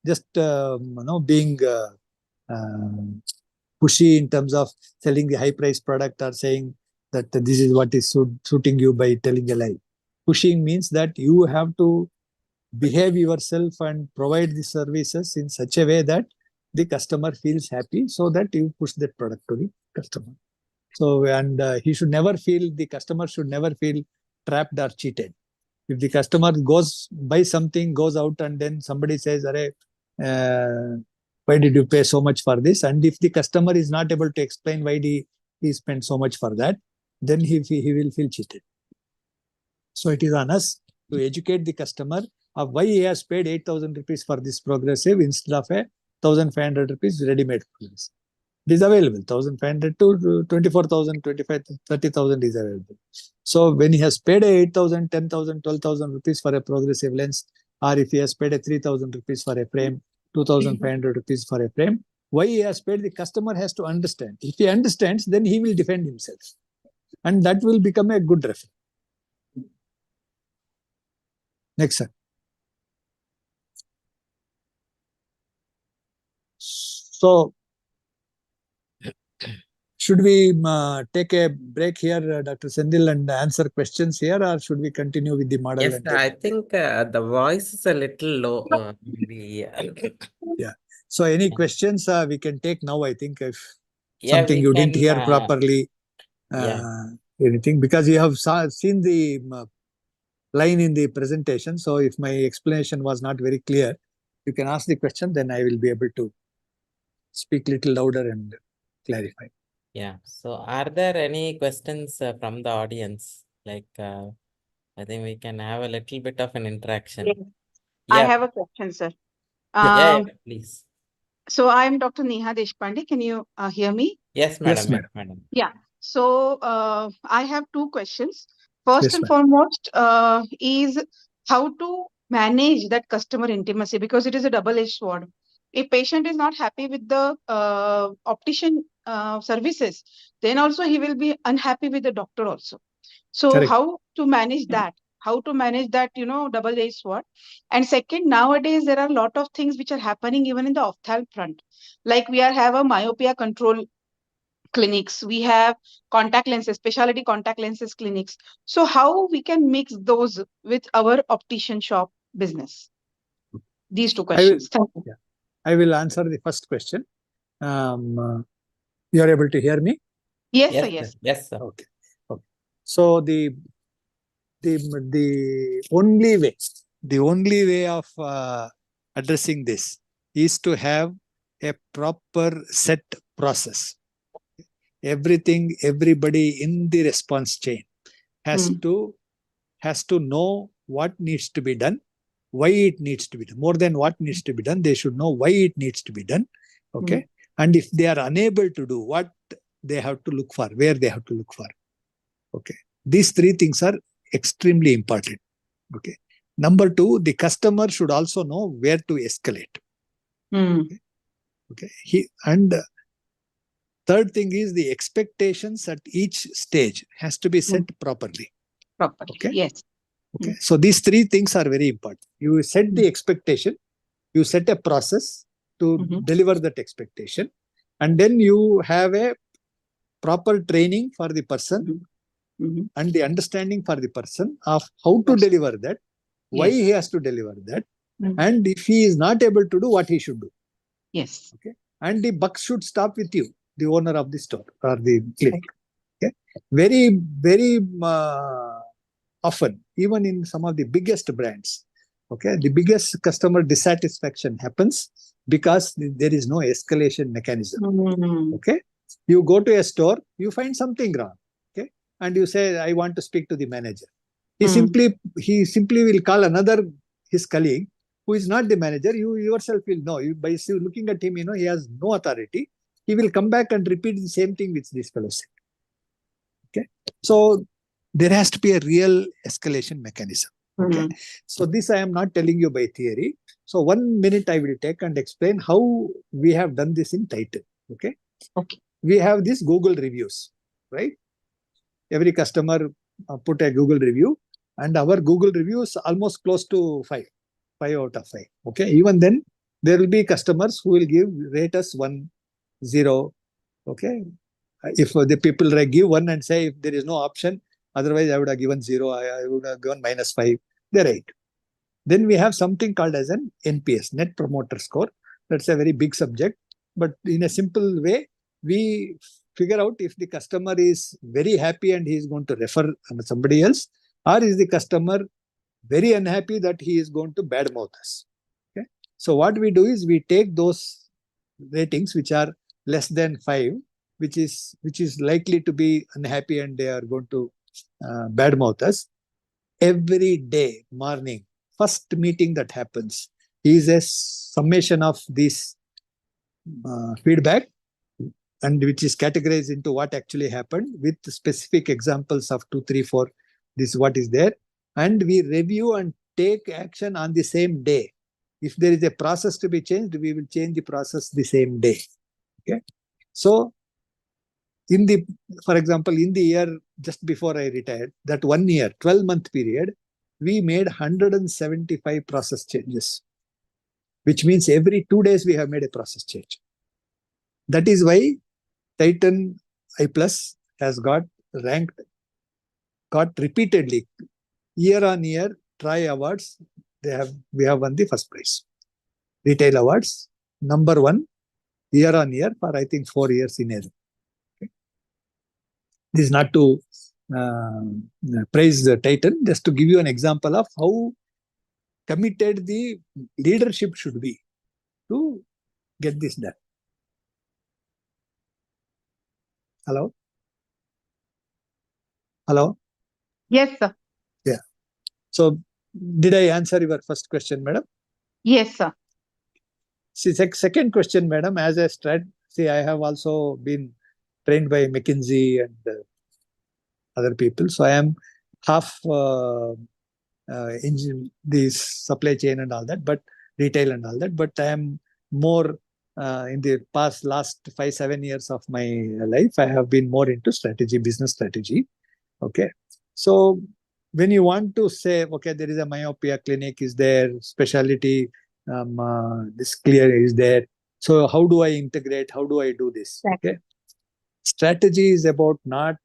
just being pushy in terms of selling the high price product or saying that this is what is suiting you by telling a lie. Pushing means that you have to behave yourself and provide the services in such a way that the customer feels happy, so that you push that product to the customer. So, and the customer should never feel trapped or cheated. If the customer buys something, goes out, and then somebody says, why did you pay so much for this? And if the customer is not able to explain why he spent so much for that, then he will feel cheated. So it is on us to educate the customer of why he has paid 8,000 rupees for this progressive instead of a 1,500 rupees ready-made progressive. It is available. 1,500 to 24,000, 25,000, 30,000 is available. So when he has paid 8,000, 10,000, 12,000 rupees for a progressive lens, or if he has paid 3,000 rupees for a frame, 2,500 rupees for a frame, why he has paid, the customer has to understand. If he understands, then he will defend himself. And that will become a good reference. Next, sir. So, should we take a break here, Dr. Sendil, and answer questions here, or should we continue with the model? Yes, I think the voice is a little low. Yeah. So, any questions we can take now? I think if Yeah, something we you can, didn't hear properly, anything, because you have seen the line in the presentation. So, if my explanation was not very clear, you can ask the question, then I will be able to speak a little louder and clarify. Yeah. So, are there any questions from the audience? Like, I think we can have a little bit of an interaction. Yes. Yeah. I have a question, sir. Yeah, please. So I'm Dr. Neha Deshpande. Can you hear me? Yes, madam. Yes, madam. Madam. Yeah. So I have 2 questions. First Yes, and ma'am. foremost is how to manage that customer intimacy, because it is a double-edged sword. If patient is not happy with the optician services, then also he will be unhappy with the doctor also. So Correct. how to manage that? How to manage that, double-edged sword? And second, nowadays there are a lot of things which are happening even in the ophthalm front. Like we have a myopia control clinics, we have contact lenses, specialty contact lenses clinics. So how we can mix those with our optician shop business? These two I will, questions. Thank you. yeah, I will answer the first question. You are able to hear me? Yes, sir. Yes, Yes. sir. Yes, sir. Okay. Okay. So the only way of addressing this is to have a proper set process. Everybody in the response chain has to know what needs to be done, why it needs to be done. More than what needs to be done, they should know why it needs to be done. Okay. And if they are unable to do, what they have to look for, where they have to look for. Okay. These three things are extremely important. Okay. Number two, the customer should also know where to escalate. Okay. And third thing is the expectations at each stage has to be set properly. Properly. Okay. Yes. Okay. So these three things are very important. You set the expectation, you set a process to deliver that expectation, and then you have a proper training for the person and the understanding for the person of how to deliver that, why he has to deliver that, and if he is not able to do, what he should do. Yes. Okay. And the buck should stop with you, the owner of the store or the clinic. Okay. Very often, even in some of the biggest brands, okay, the biggest customer dissatisfaction happens because there is no escalation mechanism. Okay. You go to a store, you find something wrong. Okay. And you say, I want to speak to the manager. He simply will call his colleague who is not the manager. You yourself will know. By looking at him, he has no authority. He will come back and repeat the same thing which this fellow said. Okay. So there has to be a real escalation mechanism. Okay. So this I am not telling you by theory. So 1 minute I will take and explain how we have done this in Titan. Okay. Okay. We have these Google reviews, right? Every customer put a Google review, and our Google reviews almost close to 5 out of 5. Okay. Even then, there will be customers who will rate us 1, 0. Okay. If the people give 1 and say if there is no option, otherwise I would have given 0, I would have given -5. They're right. Then we have something called as an NPS, Net Promoter Score. That's a very big subject, but in a simple way, we figure out if the customer is very happy and he is going to refer somebody else, or is the customer very unhappy that he is going to badmouth us. Okay. So what we do is we take those ratings which are less than 5, which is likely to be unhappy and they are going to badmouth us. Every day morning, first meeting that happens is a summation of this feedback, and which is categorized into what actually happened with specific examples of 2, 3, 4. This is what is there, and we review and take action on the same day. If there is a process to be changed, we will change the process the same day. Okay. So for example, in the year just before I retired, that 1 year, 12-month period, we made 175 process changes, which means every 2 days we have made a process change. That is why Titan I Plus has got repeatedly, year on year, TRI awards. We have won the first prize. Retail awards, number 1, year on year for I think 4 years in a row. Okay. This is not to praise the Titan, just to give you an example of how committed the leadership should be to get this done. Hello? Hello? Yes, sir. Yeah. So did I answer your first question, madam? Yes, sir. See, second question, madam, as a see, I have also been trained by McKinsey and other people. So I am half in the supply chain and all that, but retail and all that, but I am more in the last 5-7 years of my life, I have been more into strategy, business strategy. Okay. So when you want to say, okay, there is a myopia clinic is there, specialty, this clear is there. So how do I integrate? How do I do this? Exactly. Okay. Strategy is about not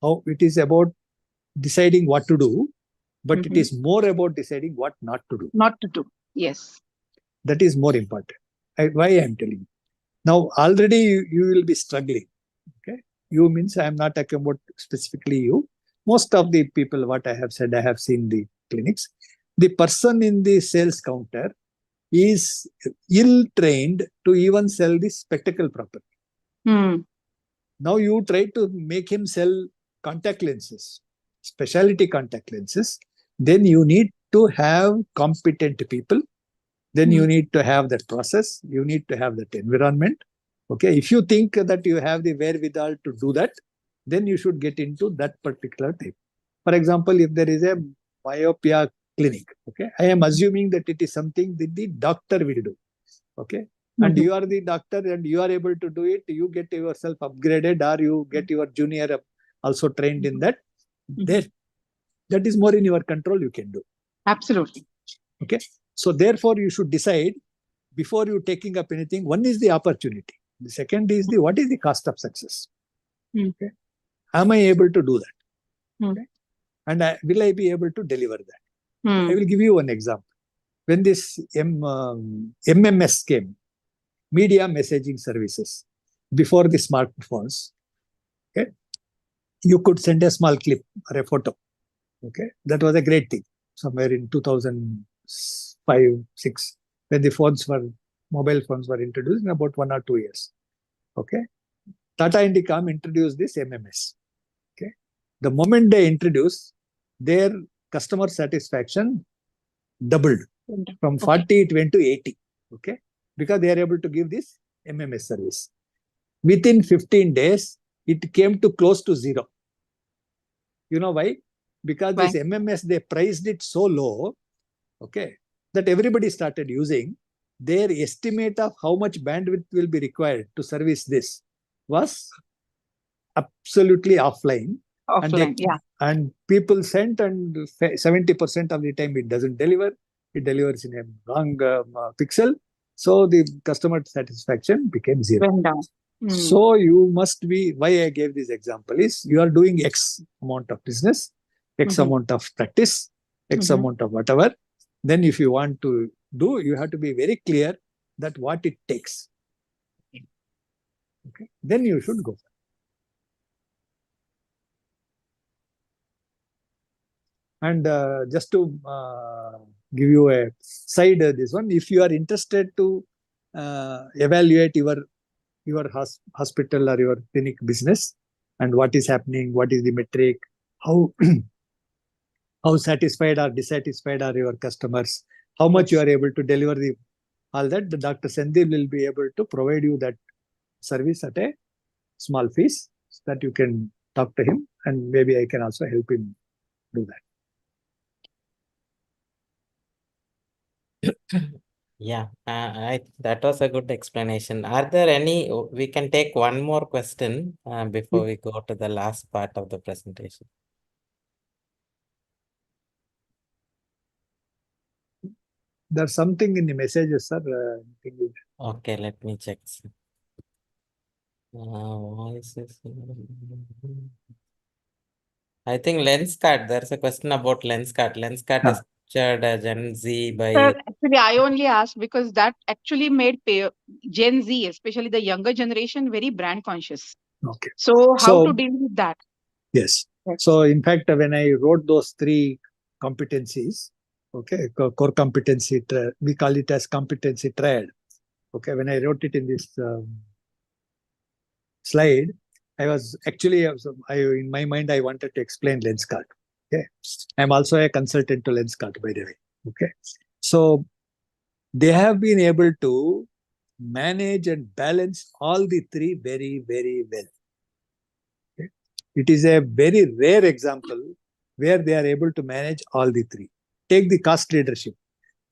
how, it is about deciding what to do, but it is more about deciding what not to do. Not to do. Yes. That is more important. Why I am telling you. Now, already you will be struggling. Okay. You means I am not talking about specifically you. Most of the people, what I have said, I have seen the clinics. The person in the sales counter is ill trained to even sell the spectacle properly. Now you try to make him sell contact lenses, specialty contact lenses. Then you need to have competent people. Then you need to have that process. You need to have that environment. Okay. If you think that you have the wherewithal to do that, then you should get into that particular type. For example, if there is a myopia clinic, okay, I am assuming that it is something that the doctor will do. Okay. And you are the doctor and you are able to do it, you get yourself upgraded or you get your junior also trained in that. There, that is more in your control, you can do. Absolutely. Okay. So therefore, you should decide before you taking up anything. One is the opportunity. The second is the what is the cost of success. Okay. Am I able to do that? Okay. And will I be able to deliver that? I will give you one example. When this MMS came, media messaging services, before the smartphones, okay, you could send a small clip or a photo. Okay, that was a great thing. Somewhere in 2005-6, when the mobile phones were introduced in about 1 or 2 years. Okay, Tata Indicom introduced this MMS. Okay, the moment they introduced, their customer satisfaction doubled from 40, it went to 80. Okay, because they are able to give this MMS service. Within 15 days, it came to close to zero. You know why? Because this MMS, they priced it so low, okay, that everybody started using. Their estimate of how much bandwidth will be required to service this was absolutely offline. And people sent, and 70% of the time it doesn't deliver. It delivers in a wrong pixel. So the customer satisfaction became zero. Went down. So you must be, why I gave this example is you are doing X amount of business, X amount of practice, X amount of whatever. Then if you want to do, you have to be very clear that what it takes. Okay. Then you should go. And just to give you a side, this one, if you are interested to evaluate your hospital or your clinic business and what is happening, what is the metric, how how satisfied or dissatisfied are your customers, how much you are able to deliver all that, the Dr. Sandhi will be able to provide you that service at a small fees so that you can talk to him, and maybe I can also help him do that. Yeah, that was a good explanation. Are there any, we can take one more question before we go to the last part of the presentation. There's something in the messages, sir. Okay, let me check. Voices. I think lens card. There's a question about lens card. Lens card is captured Gen Z by. Sir, actually, I only asked because that actually made Gen Z, especially the younger generation, very brand conscious. Okay. So how to deal with that? Yes. So in fact, when I wrote those 3 competencies, okay, core competency, we call it as competency triad. Okay, when I wrote it in this slide, I was actually, in my mind, I wanted to explain lens card. Okay, I'm also a consultant to lens card, by the way. Okay, so they have been able to manage and balance all the 3 very, very well. Okay? It is a very rare example where they are able to manage all the 3. Take the cost leadership.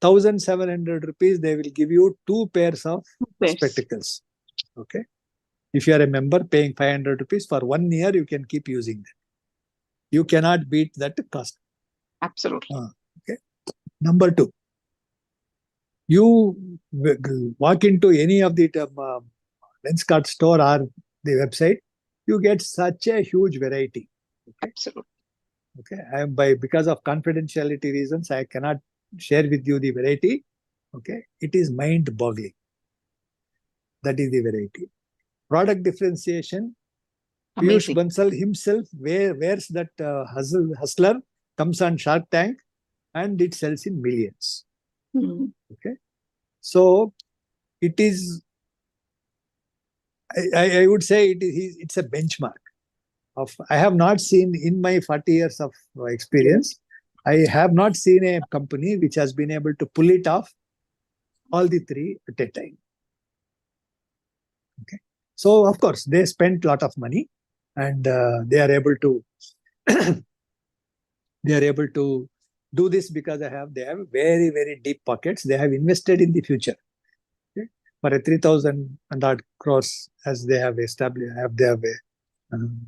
1,700 rupees, they will give you 2 pairs of Pairs. spectacles. Okay. If you are a member paying 500 rupees for 1 year, you can keep using them. You cannot beat that cost. Absolutely. Okay. Number 2, you walk into any of the Lenskart store or the website, you get such a huge variety. Okay. Absolutely. Okay. Because of confidentiality reasons, I cannot share with you the variety. Okay. It is mind-boggling. That is the variety. Product differentiation. Piyush Amazing. Bansal himself wears that hustler, comes on Shark Tank, and it sells in millions. Mhm. Okay. So it is, I would say it's a benchmark of, I have not seen in my 40 years of experience, I have not seen a company which has been able to pull it off all the 3 at a time. Okay. So of course they spent a lot of money, and they are able to do this because they have very, very deep pockets. They have invested in the future. Okay. For a 3,000 and odd crores, as they have established, they have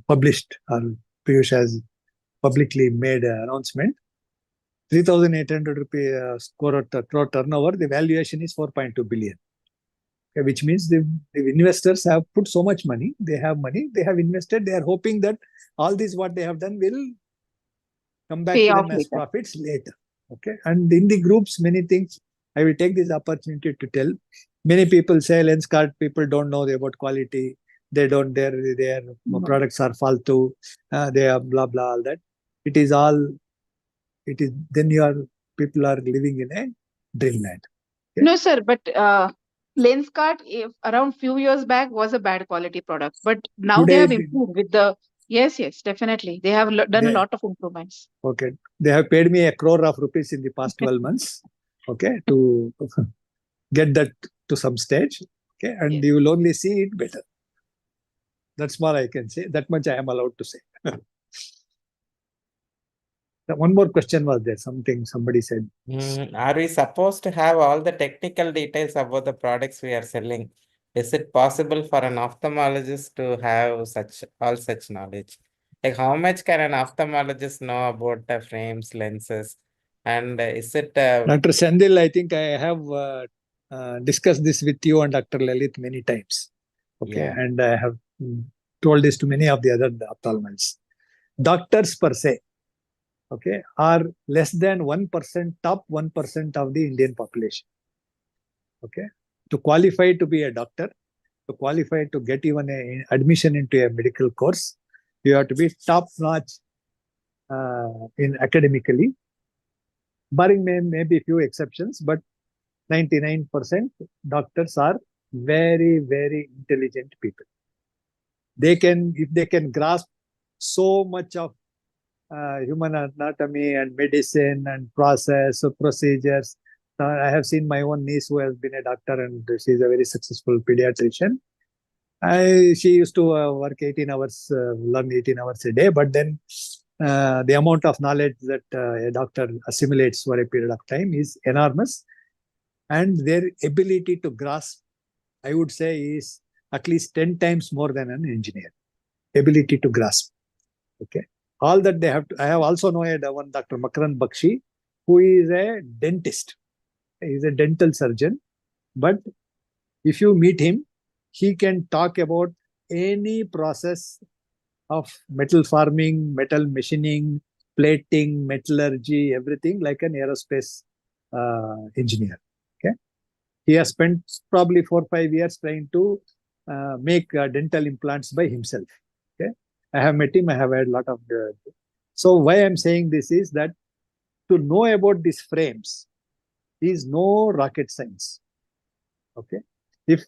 published, or Piyush has publicly made an announcement. 3,800 crore turnover, the valuation is 4.2 billion. Okay, which means the investors have put so much money, they have invested, they are hoping that all this what they have done will come back Pay to off them as later. profits later. Okay. And in the groups, many things, I will take this opportunity to tell. Many people say Lenskart people don't know about quality. They don't, their products are faltu. They are blah, blah, all that. Then people are living in a dreamland. Okay. No, sir, but Lenskart, if around few years back, was a bad quality product, but now they have Today, improved with the, yes, definitely. They have done a lot of improvements. okay, they have paid me 1 crore of rupees in the past 12 months. Okay, to get that to some stage. Okay, and Yes. you will only see it better. That's what I can say. That much I am allowed to say. One more question was there. Somebody said. Are we supposed to have all the technical details about the products we are selling? Is it possible for an ophthalmologist to have all such knowledge? Like, how much can an ophthalmologist know about the frames, lenses? And is it Dr. Sandil, I think I have discussed this with you and Dr. Lalit many times. Okay, yeah. and I have told this to many of the other ophthalmologists. Doctors per se, okay, are less than 1%, top 1% of the Indian population. Okay, to qualify to be a doctor, to qualify to get even an admission into a medical course, you have to be top notch in academically, barring maybe a few exceptions, but 99% doctors are very, very intelligent people. If they can grasp so much of human anatomy and medicine and process of procedures. I have seen my own niece who has been a doctor, and she's a very successful pediatrician. She used to work 18 hours, learn 18 hours a day, but then the amount of knowledge that a doctor assimilates for a period of time is enormous. And their ability to grasp, I would say, is at least 10 times more than an engineer. Ability to grasp. Okay. All that they have to. I have also known one Dr. Makran Bakshi, who is a dentist. He is a dental surgeon. But if you meet him, he can talk about any process of metal forming, metal machining, plating, metallurgy, everything like an aerospace engineer. Okay. He has spent probably 4 or 5 years trying to make dental implants by himself. Okay. I have met him. I have had a lot of. So why I'm saying this is that to know about these frames is no rocket science. Okay. If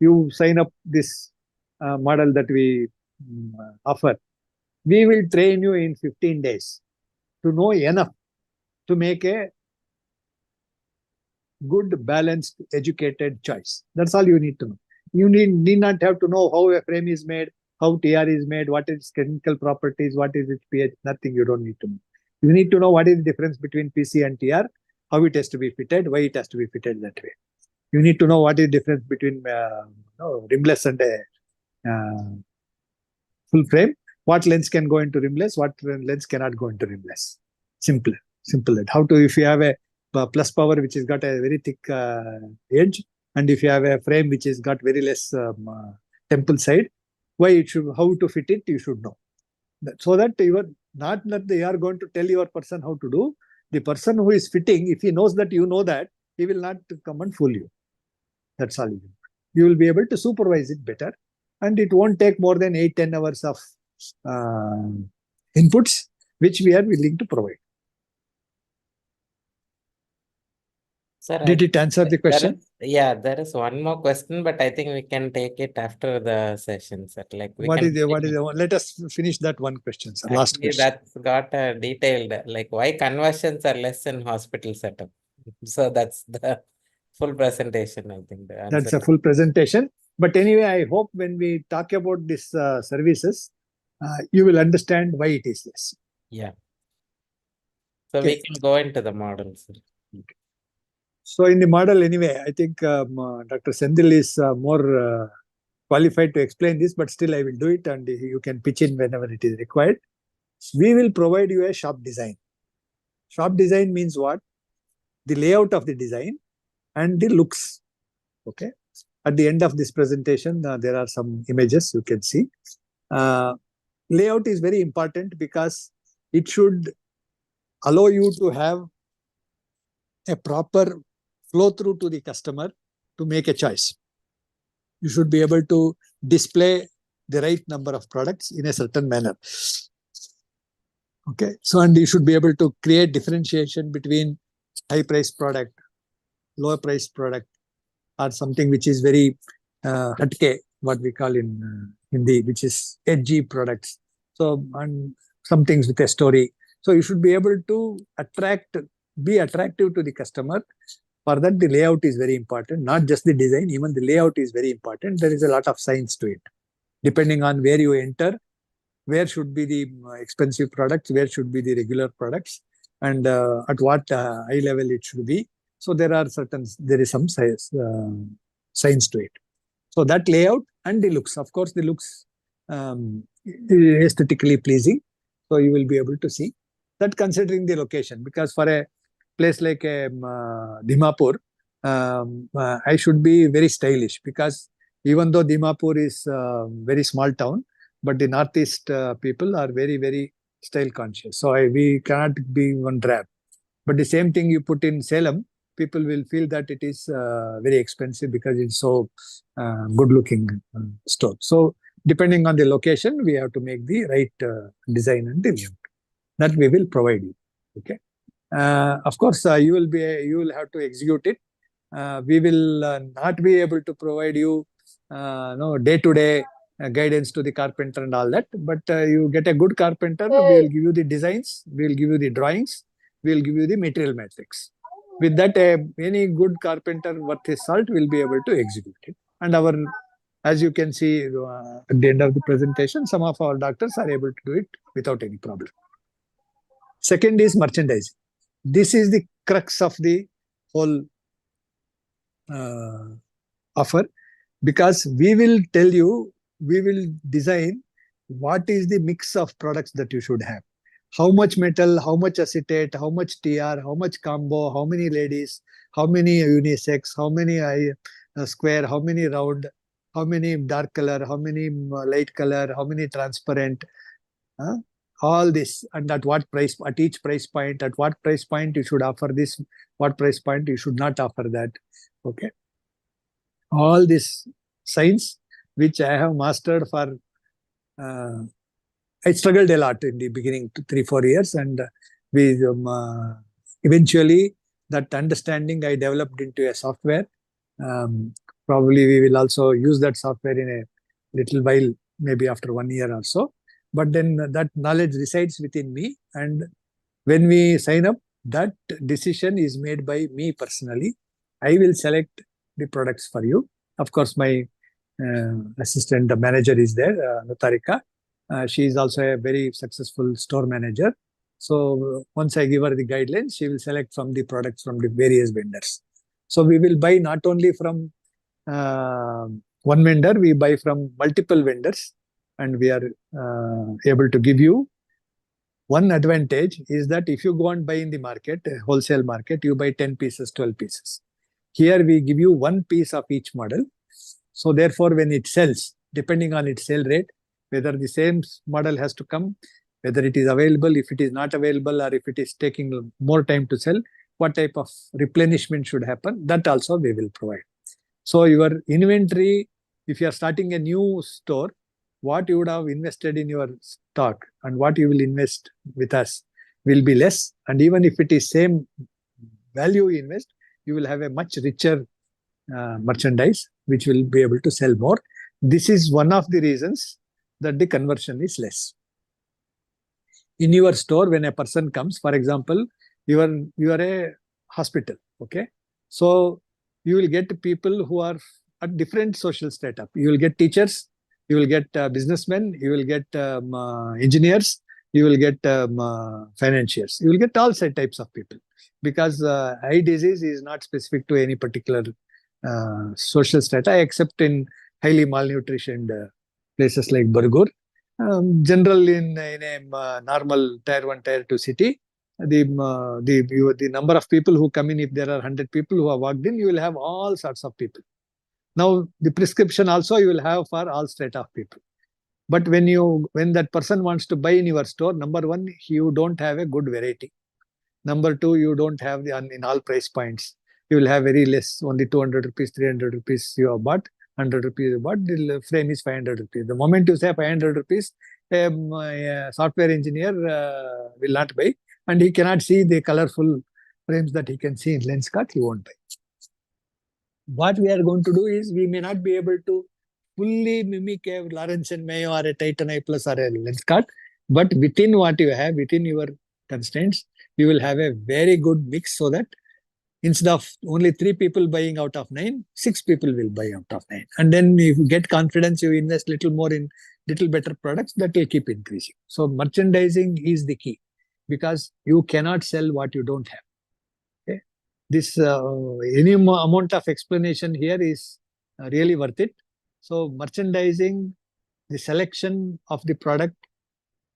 you sign up this model that we offer, we will train you in 15 days to know enough to make a good, balanced, educated choice. That's all you need to know. You need not have to know how a frame is made, how TR is made, what is chemical properties, what is its pH, nothing you don't need to know. You need to know what is the difference between PC and TR, how it has to be fitted, why it has to be fitted that way. You need to know what is the difference between rimless and a full frame. What lens can go into rimless, what lens cannot go into rimless. Simple. How to, if you have a plus power which has got a very thick edge, and if you have a frame which has got very less temple side, why it should, how to fit it, you should know. So that you are not that they are going to tell your person how to do. The person who is fitting, if he knows that you know that, he will not come and fool you. That's all. You will be able to supervise it better, and it won't take more than 8-10 hours of inputs, which we are willing to provide. Sir, Did it answer the question? There is one more question, but I think we can take it after the session, sir. Like What is the let us finish that one question, sir. Last actually, question. that's got a detailed, like why conversions are less in hospital setup. So that's the full presentation, I think. The That's answer. a full presentation. But anyway, I hope when we talk about these services, you will understand why it is less. Yeah. So Okay. we can go into the model, sir. So in the model, anyway, I think Dr. Sendil is more qualified to explain this, but still I will do it, and you can pitch in whenever it is required. We will provide you a shop design. Shop design means what? The layout of the design and the looks. Okay. At the end of this presentation, there are some images you can see. Layout is very important because it should allow you to have a proper flow through to the customer to make a choice. You should be able to display the right number of products in a certain manner. Okay, so and you should be able to create differentiation between high price product, lower price product, or something which is very hatke, what we call in Hindi, which is edgy products. So, and some things with a story. So you should be able to be attractive to the customer. For that, the layout is very important, not just the design, even the layout is very important. There is a lot of science to it. Depending on where you enter, where should be the expensive products, where should be the regular products, and at what high level it should be. So there is some science to it. So that layout and the looks, of course, the looks aesthetically pleasing. So you will be able to see that, considering the location, because for a place like Dimapur, I should be very stylish, because even though Dimapur is a very small town, but the Northeast people are very, very style conscious. So we cannot be one drab. But the same thing you put in Salem, people will feel that it is very expensive because it's so good looking store. So depending on the location, we have to make the right design and the layout. That we will provide you. Okay. Of course, you will have to execute it. We will not be able to provide you day-to-day guidance to the carpenter and all that. But you get a good carpenter, we will give you the designs, we will give you the drawings, we will give you the material matrix. With that, any good carpenter worth his salt will be able to execute it. And as you can see at the end of the presentation, some of our doctors are able to do it without any problem. Second is merchandising. This is the crux of the whole offer, because we will tell you, we will design what is the mix of products that you should have. How much metal, how much acetate, how much TR, how much combo, how many ladies, how many unisex, how many square, how many round, how many dark color, how many light color, how many transparent. All this, and at what price, at each price point, at what price point you should offer this, what price point you should not offer that. Okay. All this science, which I have mastered for, I struggled a lot in the beginning, 3-4 years, and we eventually that understanding I developed into a software. Probably we will also use that software in a little while, maybe after 1 year or so. But then that knowledge resides within me, and when we sign up, that decision is made by me personally. I will select the products for you. Of course, my assistant, the manager is there, Nutarika. She is also a very successful store manager. So once I give her the guidelines, she will select from the products from the various vendors. So we will buy not only from one vendor, we buy from multiple vendors, and we are able to give you one advantage is that if you go and buy in the market, wholesale market, you buy 10 pieces, 12 pieces. Here we give you one piece of each model. So therefore, when it sells, depending on its sale rate, whether the same model has to come, whether it is available, if it is not available, or if it is taking more time to sell, what type of replenishment should happen, that also we will provide. So your inventory, if you are starting a new store, what you would have invested in your stock and what you will invest with us will be less. And even if it is same value you invest, you will have a much richer merchandise, which will be able to sell more. This is one of the reasons that the conversion is less. In your store, when a person comes, for example, you are a hospital, okay? So you will get people who are at different social strata. You will get teachers, you will get businessmen, you will get engineers, you will get financiers. You will get all types of people, because eye disease is not specific to any particular social strata, except in highly malnutritioned places like Burgur. Generally, in a normal tier 1, tier 2 city, the number of people who come in, if there are 100 people who have walked in, you will have all sorts of people. Now, the prescription also you will have for all strata of people. But when that person wants to buy in your store, number one, you don't have a good variety. Number two, you don't have in all price points. You will have very less, only 200 rupees, 300 rupees you have bought, 100 rupees you bought, the frame is 500 rupees. The moment you say 500 rupees, a software engineer will not buy, and he cannot see the colorful frames that he can see in Lenskart, he won't buy. What we are going to do is, we may not be able to fully mimic a Lawrence and Mayo or a Titan I Plus or a Lenskart, but within what you have, within your constraints, you will have a very good mix, so that instead of only 3 people buying out of 9, 6 people will buy out of 9. And then if you get confidence, you invest little more in little better products, that will keep increasing. So merchandising is the key, because you cannot sell what you don't have. Okay? This any amount of explanation here is really worth it. So merchandising, the selection of the product,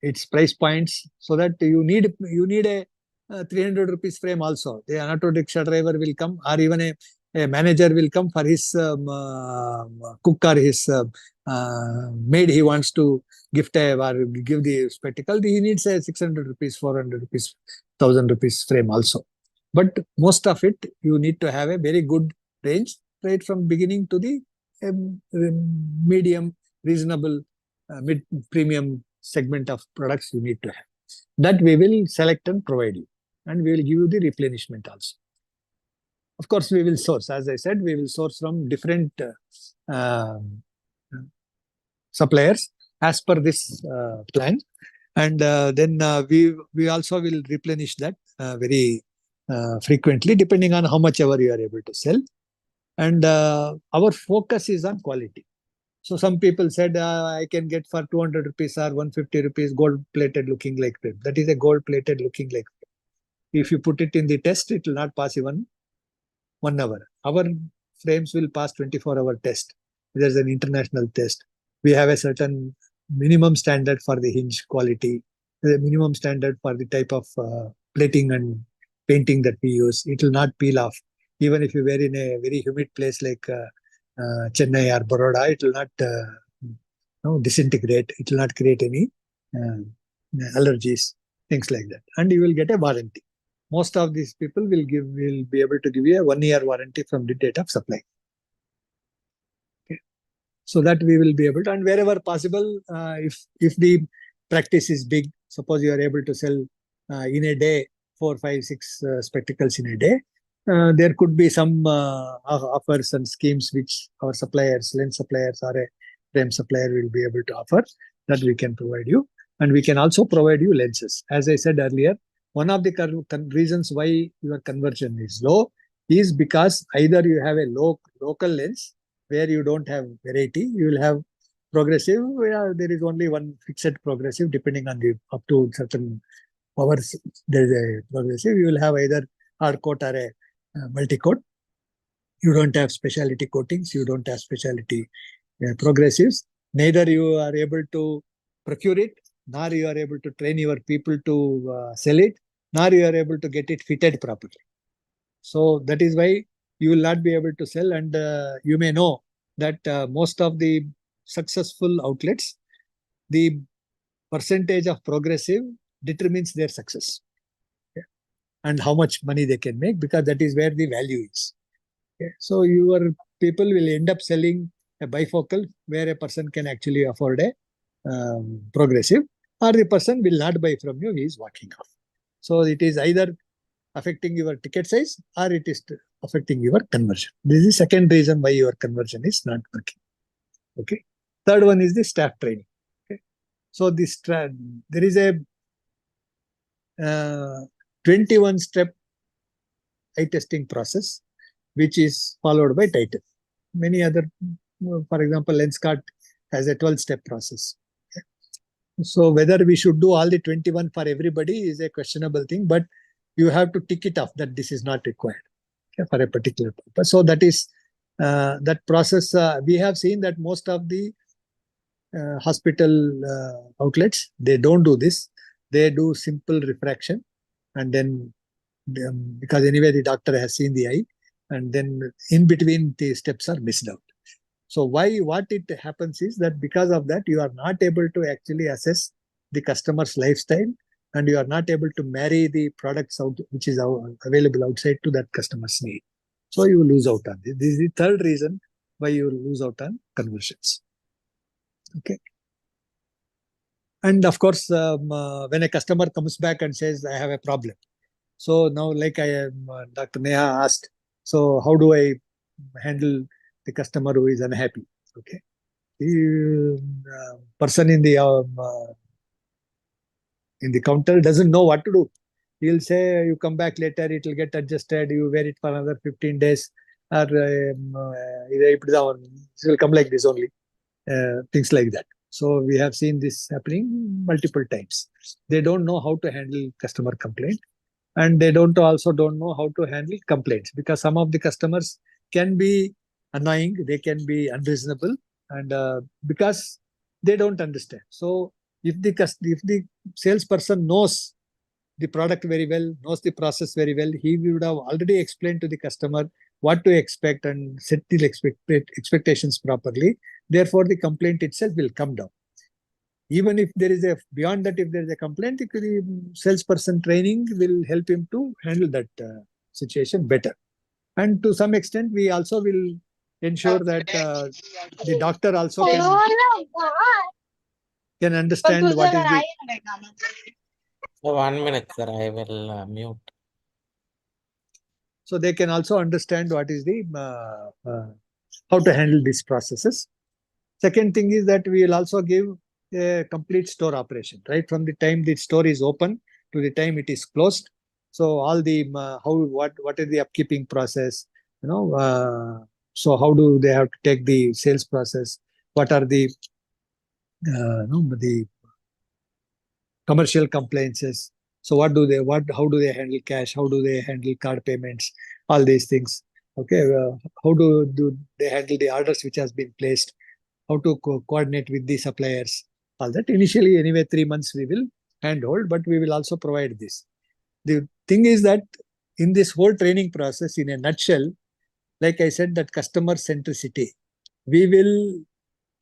its price points, so that you need a 300 rupees frame also. The auto rickshaw driver will come, or even a manager will come for his cook or his maid. He wants to gift or give the spectacle. He needs a 600 rupees, 400 rupees, 1000 rupees frame also. But most of it, you need to have a very good range, right from beginning to the medium, reasonable, mid premium segment of products you need to have. That we will select and provide you, and we will give you the replenishment also. Of course, we will source, as I said, we will source from different suppliers as per this plan, and then we also will replenish that very frequently, depending on how much ever you are able to sell. And our focus is on quality. So some people said, I can get for 200 rupees or 150 rupees gold-plated looking like frame. That is a gold-plated looking like frame. If you put it in the test, it will not pass even 1 hour. Our frames will pass 24-hour test. There's an international test. We have a certain minimum standard for the hinge quality, the minimum standard for the type of plating and painting that we use. It will not peel off. Even if you were in a very humid place like Chennai or Baroda, it will not disintegrate. It will not create any allergies, things like that. And you will get a warranty. Most of these people will be able to give you a 1-year warranty from the date of supply. Okay. So that we will be able to, and wherever possible, if the practice is big, suppose you are able to sell in a day 4, 5, 6 spectacles in a day, there could be some offers and schemes which our suppliers, lens suppliers or a frame supplier will be able to offer, that we can provide you. And we can also provide you lenses. As I said earlier, one of the reasons why your conversion is low is because either you have a local lens where you don't have variety, you will have progressive where there is only one fixed progressive depending on the up to certain there is a progressive, you will have either hard coat or a multi-coat. You don't have specialty coatings, you don't have specialty progressives. Neither you are able to procure it, nor you are able to train your people to sell it, nor you are able to get it fitted properly. So that is why you will not be able to sell. And you may know that most of the successful outlets, the percentage of progressive determines their success. Okay? And how much money they can make, because that is where the value is. Okay? So your people will end up selling a bifocal where a person can actually afford a progressive, or the person will not buy from you, he is walking off. So it is either affecting your ticket size or it is affecting your conversion. This is the second reason why your conversion is not working. Okay. Third one is the staff training. Okay. So this there is a 21 step eye testing process which is followed by Titan. Many other, for example, Lenskart has a 12-step process. Okay. So whether we should do all the 21 for everybody is a questionable thing, but you have to tick it off that this is not required, okay, for a particular purpose. So that is that process. We have seen that most of the hospital outlets, they don't do this. They do simple refraction, and then because anyway the doctor has seen the eye, and then in between the steps are missed out. So what it happens is that because of that, you are not able to actually assess the customer's lifestyle, and you are not able to marry the products out which is available outside to that customer's need. So you lose out on this. This is the third reason why you lose out on conversions. Okay. And of course, when a customer comes back and says, I have a problem. So now, like Dr. Neha asked, so how do I handle the customer who is unhappy? Okay. The person in the counter doesn't know what to do. He'll say, you come back later, it will get adjusted, you wear it for another 15 days, or it will come like this only. Things like that. So we have seen this happening multiple times. They don't know how to handle customer complaint, and they also don't know how to handle complaints, because some of the customers can be annoying, they can be unreasonable, and because they don't understand. So if the salesperson knows the product very well, knows the process very well, he would have already explained to the customer what to expect and set the expectations properly. Therefore, the complaint itself will come down. Even if there is beyond that, if there is a complaint, the salesperson training will help him to handle that situation better. And to some extent, we also will ensure that the doctor also can understand what is the... So 1 minute, sir, I will mute. So they can also understand what is the how to handle these processes. Second thing is that we will also give a complete store operation, right from the time the store is open to the time it is closed. So all the what is the upkeeping process, so how do they have to take the sales process? What are the the commercial complaints? So how do they handle cash? How do they handle card payments? All these things. Okay, how do they handle the orders which has been placed? How to coordinate with the suppliers? All that. Initially, anyway, 3 months we will handhold, but we will also provide this. The thing is that in this whole training process, in a nutshell, like I said, that customer centricity, we will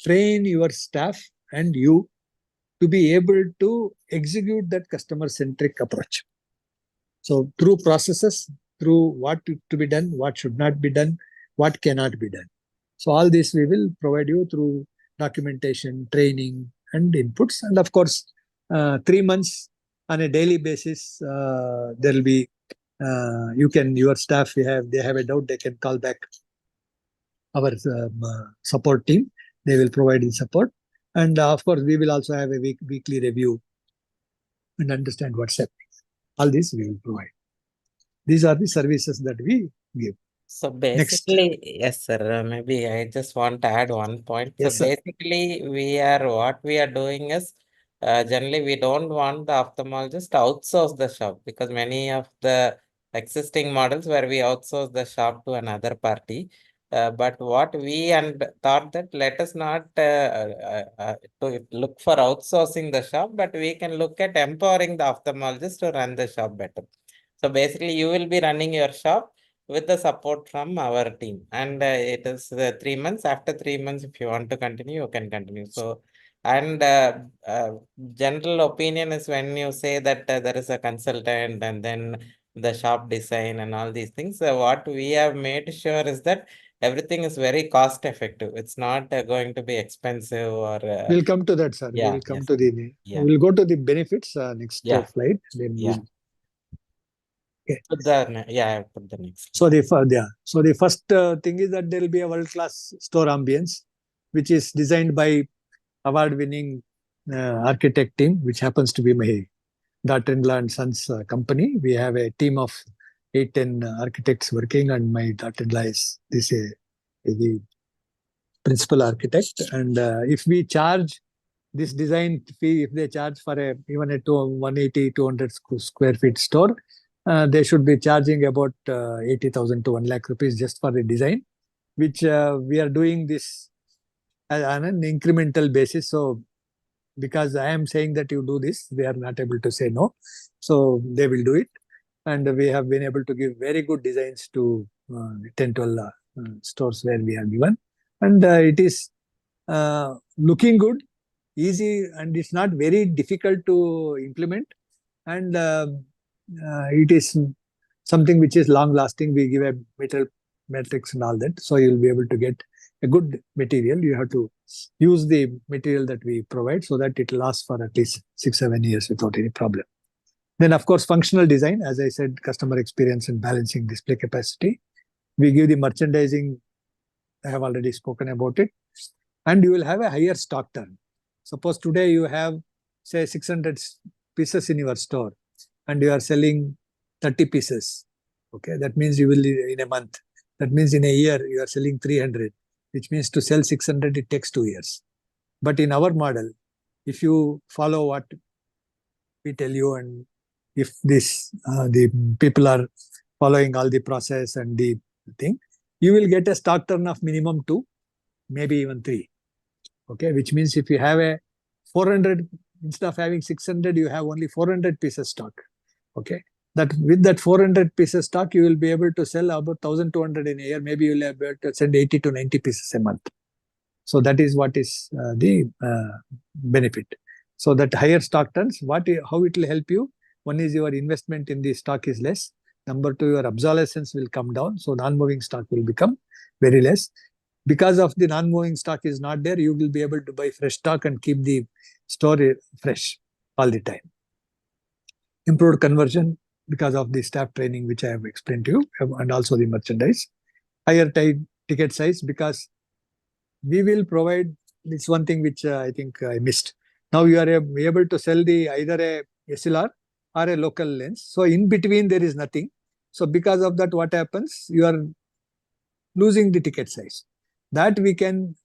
train your staff and you to be able to execute that customer centric approach. So through processes, through what to be done, what should not be done, what cannot be done. So all this we will provide you through documentation, training, and inputs. And of course, 3 months on a daily basis, there will be your staff, they have a doubt, they can call back our support team. They will provide the support. And of course, we will also have a weekly review and understand what's happening. All this we will provide. These are the services that we give. So basically, yes, sir. Maybe I just want to add one point. Yes, so sir. basically, what we are doing is generally we don't want the ophthalmologist to outsource the shop, because many of the existing models where we outsource the shop to another party. But what we thought that let us not to look for outsourcing the shop, but we can look at empowering the ophthalmologist to run the shop better. So basically, you will be running your shop with the support from our team, and it is 3 months. After 3 months, if you want to continue, you can continue. So, and general opinion is when you say that there is a consultant and then the shop design and all these things. What we have made sure is that everything is very cost effective. It's not going to be expensive or We'll come to that, sir. yeah, We'll come yes, to the. yeah, We'll go to the benefits next yeah, slide. Then yeah. we'll. Okay. Put the yeah, I put the next. So the first thing is that there will be a world-class store ambience, which is designed by award-winning architect team, which happens to be my daughter-in-law and son's company. We have a team of 8-10 architects working, and my daughter-in-law is the principal architect. And if we charge this design fee, if they charge for even a 180, 200 square feet store, they should be charging about 80,000 to 1 lakh rupees just for the design, which we are doing this on an incremental basis. So because I am saying that you do this, they are not able to say no. So they will do it. And we have been able to give very good designs to 10, 12 stores where we have given. And it is looking good, easy, and it's not very difficult to implement. And it is something which is long lasting. We give a metal matrix and all that. So you'll be able to get a good material. You have to use the material that we provide so that it lasts for at least 6-7 years without any problem. Then, of course, functional design, as I said, customer experience and balancing display capacity. We give the merchandising. I have already spoken about it. And you will have a higher stock turn. Suppose today you have, say, 600 pieces in your store and you are selling 30 pieces. Okay, that means you will, in a month, that means in a year you are selling 300, which means to sell 600, it takes 2 years. But in our model, if you follow what we tell you, and if the people are following all the process and the thing, you will get a stock turn of minimum 2, maybe even 3. Okay, which means if you have a 400, instead of having 600, you have only 400 pieces stock. Okay, that with that 400 pieces stock, you will be able to sell about 1,200 in a year. Maybe you will be able to send 80 to 90 pieces a month. So that is what is the benefit. So that higher stock turns, how it will help you? One is your investment in the stock is less. Number 2, your obsolescence will come down. So non-moving stock will become very less. Because of the non-moving stock is not there, you will be able to buy fresh stock and keep the store fresh all the time. Improved conversion because of the staff training, which I have explained to you, and also the merchandise. Higher ticket size, because we will provide this one thing which I think I missed. Now you are able to sell either a SLR or a local lens. So in between there is nothing. So because of that, what happens? You are losing the ticket size. That we can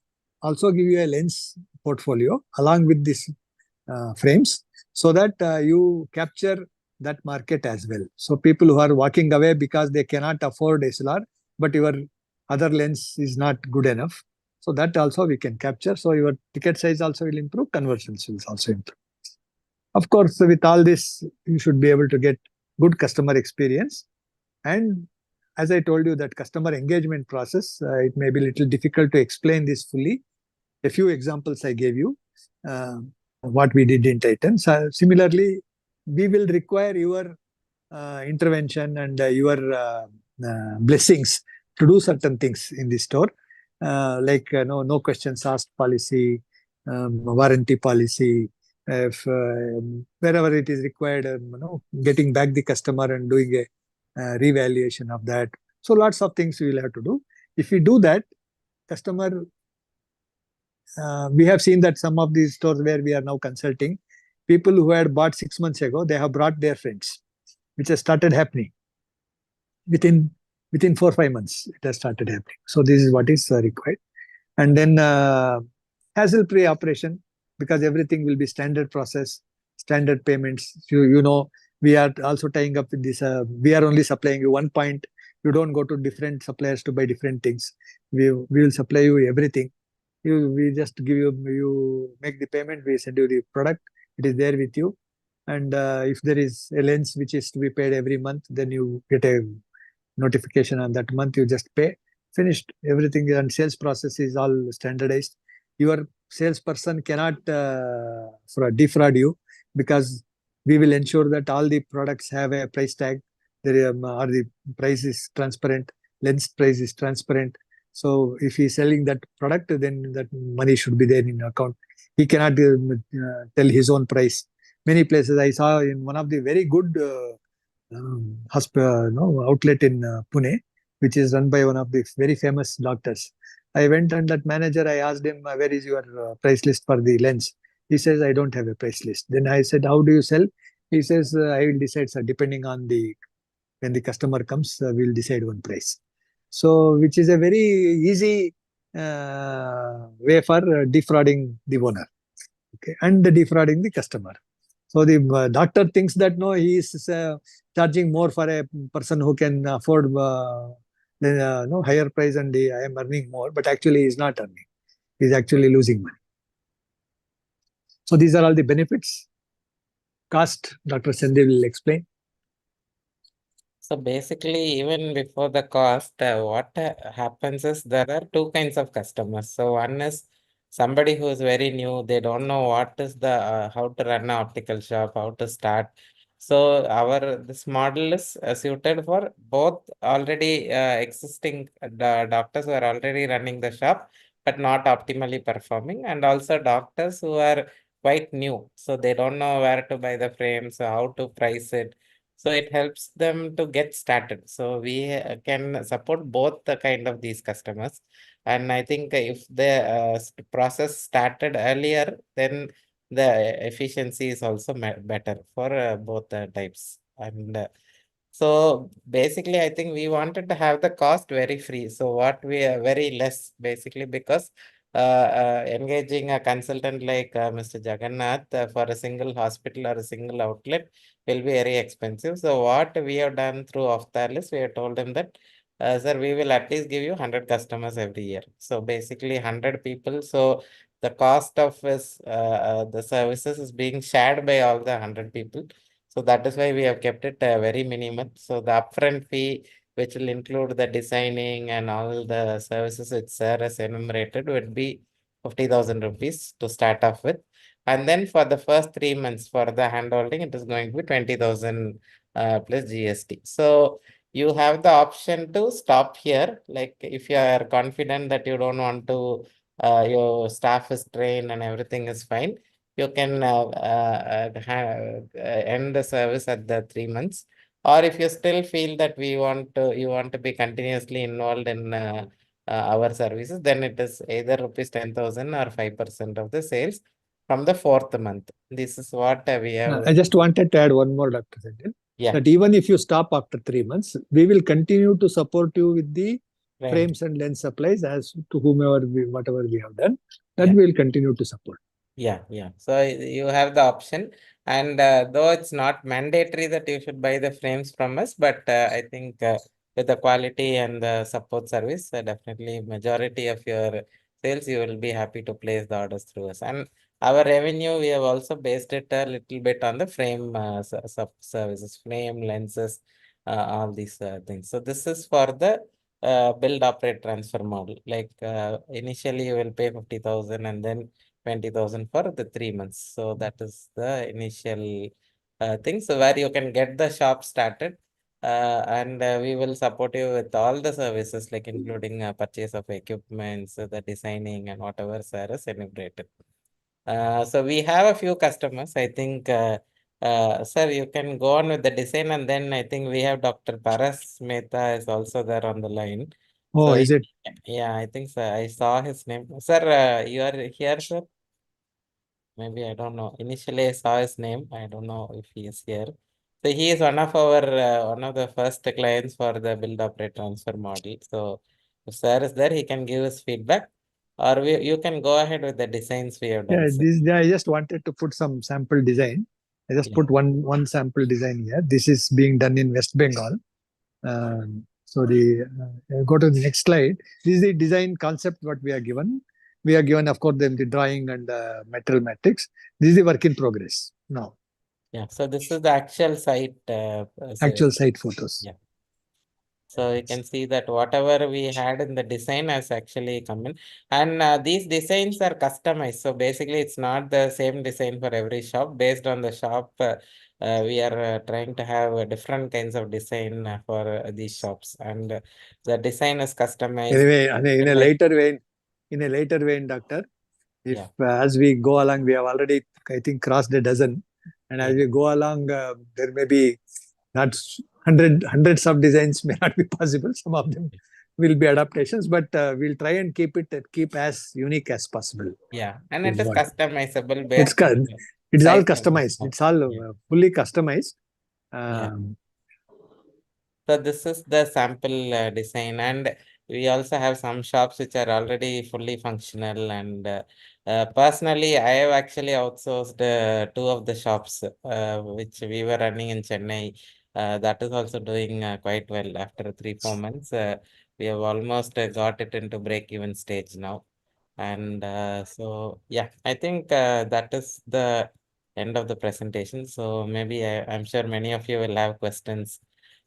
also give you a lens portfolio along with these frames, so that you capture that market as well. So people who are walking away because they cannot afford SLR, but your other lens is not good enough. So that also we can capture. So your ticket size also will improve, conversions will also improve. Of course, with all this, you should be able to get good customer experience. And as I told you, that customer engagement process, it may be a little difficult to explain this fully. A few examples I gave you, what we did in Titan. So similarly, we will require your intervention and your blessings to do certain things in the store, like no questions asked policy, warranty policy, if wherever it is required, getting back the customer and doing a revaluation of that. So lots of things we will have to do. If we do that, customer, we have seen that some of these stores where we are now consulting, people who had bought 6 months ago, they have brought their friends, which has started happening within 4 or 5 months. It has started happening. So this is what is required. And then hassle-free operation. because everything will be standard process, standard payments. You know, we are also tying up with this. We are only supplying you one point. You don't go to different suppliers to buy different things. We will supply you everything. We just give you make the payment. We send you the product. It is there with you. And if there is a lens which is to be paid every month, then you get a notification on that month. You just pay. Finished. Everything and sales process is all standardized. Your salesperson cannot defraud you, because we will ensure that all the products have a price tag. There or the price is transparent. Lens price is transparent. So if he's selling that product, then that money should be there in account. He cannot tell his own price. Many places I saw in one of the very good outlet in Pune, which is run by one of the very famous doctors. I went and that manager, I asked him, where is your price list for the lens? He says, I don't have a price list. Then I said, how do you sell? He says, I will decide, sir, depending on when the customer comes, we'll decide one price. So, which is a very easy way for defrauding the owner, okay, and defrauding the customer. So the doctor thinks that no, he is charging more for a person who can afford no higher price, and I am earning more, but actually he is not earning. He is actually losing money. So these are all the benefits. Cost, Dr. Sandhi will explain. So basically, even before the cost, what happens is there are two kinds of customers. So one is somebody who is very new, they don't know what is the how to run an optical shop, how to start. So this model is suited for both already existing doctors who are already running the shop, but not optimally performing, and also doctors who are quite new. So they don't know where to buy the frames, how to price it. So it helps them to get started. So we can support both the kind of these customers. And I think if the process started earlier, then the efficiency is also better for both the types. And so basically, I think we wanted to have the cost very free. So what we are very less basically, because engaging a consultant like Mr. Jagannath for a single hospital or a single outlet will be very expensive. So what we have done through Ophthall is we have told him that, sir, we will at least give you 100 customers every year. So basically 100 people. So the cost of the services is being shared by all the 100 people. So that is why we have kept it very minimal. So the upfront fee, which will include the designing and all the services which sir has enumerated, would be 50,000 rupees to start off with. And then for the first 3 months for the handholding, it is going to be 20,000 plus GST. So you have the option to stop here. Like if you are confident that you don't want to, your staff is trained and everything is fine, you can end the service at the 3 months. Or if you still feel that you want to be continuously involved in our services, then it is either rupees 10,000 or 5% of the sales from the 4th month. This is what we have. I just wanted to add one more, Dr. Sandhi, Yeah. that even if you stop after 3 months, we will continue to support you with the Right. frames and lens supplies as to whatever we have done, that Yeah. we will continue to support. Yeah. So you have the option, and though it's not mandatory that you should buy the frames from us, but I think with the quality and the support service, definitely majority of your sales, you will be happy to place the orders through us. And our revenue, we have also based it a little bit on the frame services, frame, lenses, all these things. So this is for the build, operate, transfer model. Like initially you will pay 50,000 and then 20,000 for the 3 months. So that is the initial thing. So where you can get the shop started, and we will support you with all the services, like including purchase of equipments, the designing, and whatever sir is enumerated. So we have a few customers. I think, sir, you can go on with the design, and then I think we have Dr. Paras Mehta is also there on the line. Oh, So is it? yeah, I think so. I saw his name. Sir, you are here, sir? Maybe I don't know. Initially, I saw his name. I don't know if he is here. So he is one of one of the first clients for the build, operate, transfer model. So if sir is there, he can give us feedback. or you can go ahead with the designs we have done. Yeah, Sir. this I just wanted to put some sample design. I just Yeah. put one sample design here. This is being done in West Bengal. So the go to the next slide. This is the design concept what we are given. We are given, of course, then the drawing and metal matrix. This is the work in progress now. Yeah. So this is the actual site. Actual site photos. Yeah. So you can see that whatever we had in the design has actually come in, and these designs are customized. So basically, it's not the same design for every shop. Based on the shop, we are trying to have different kinds of design for these shops, and the design is customized. Anyway, in a later vein, Doctor, if as we go along, we have already, I think, crossed a dozen, and as we go along, there may be not hundreds of designs may not be possible. Some of them will be adaptations, but we'll try and keep as unique as possible. Yeah, and it Is is what. customizable It's based on it's all size of the customized. shop. It's all Yeah. fully customized. Yeah. So this is the sample design, and we also have some shops which are already fully functional. And personally, I have actually outsourced two of the shops which we were running in Chennai. That is also doing quite well after 3-4 months. We have almost got it into break-even stage now. And so, yeah, I think that is the end of the presentation. So maybe I'm sure many of you will have questions.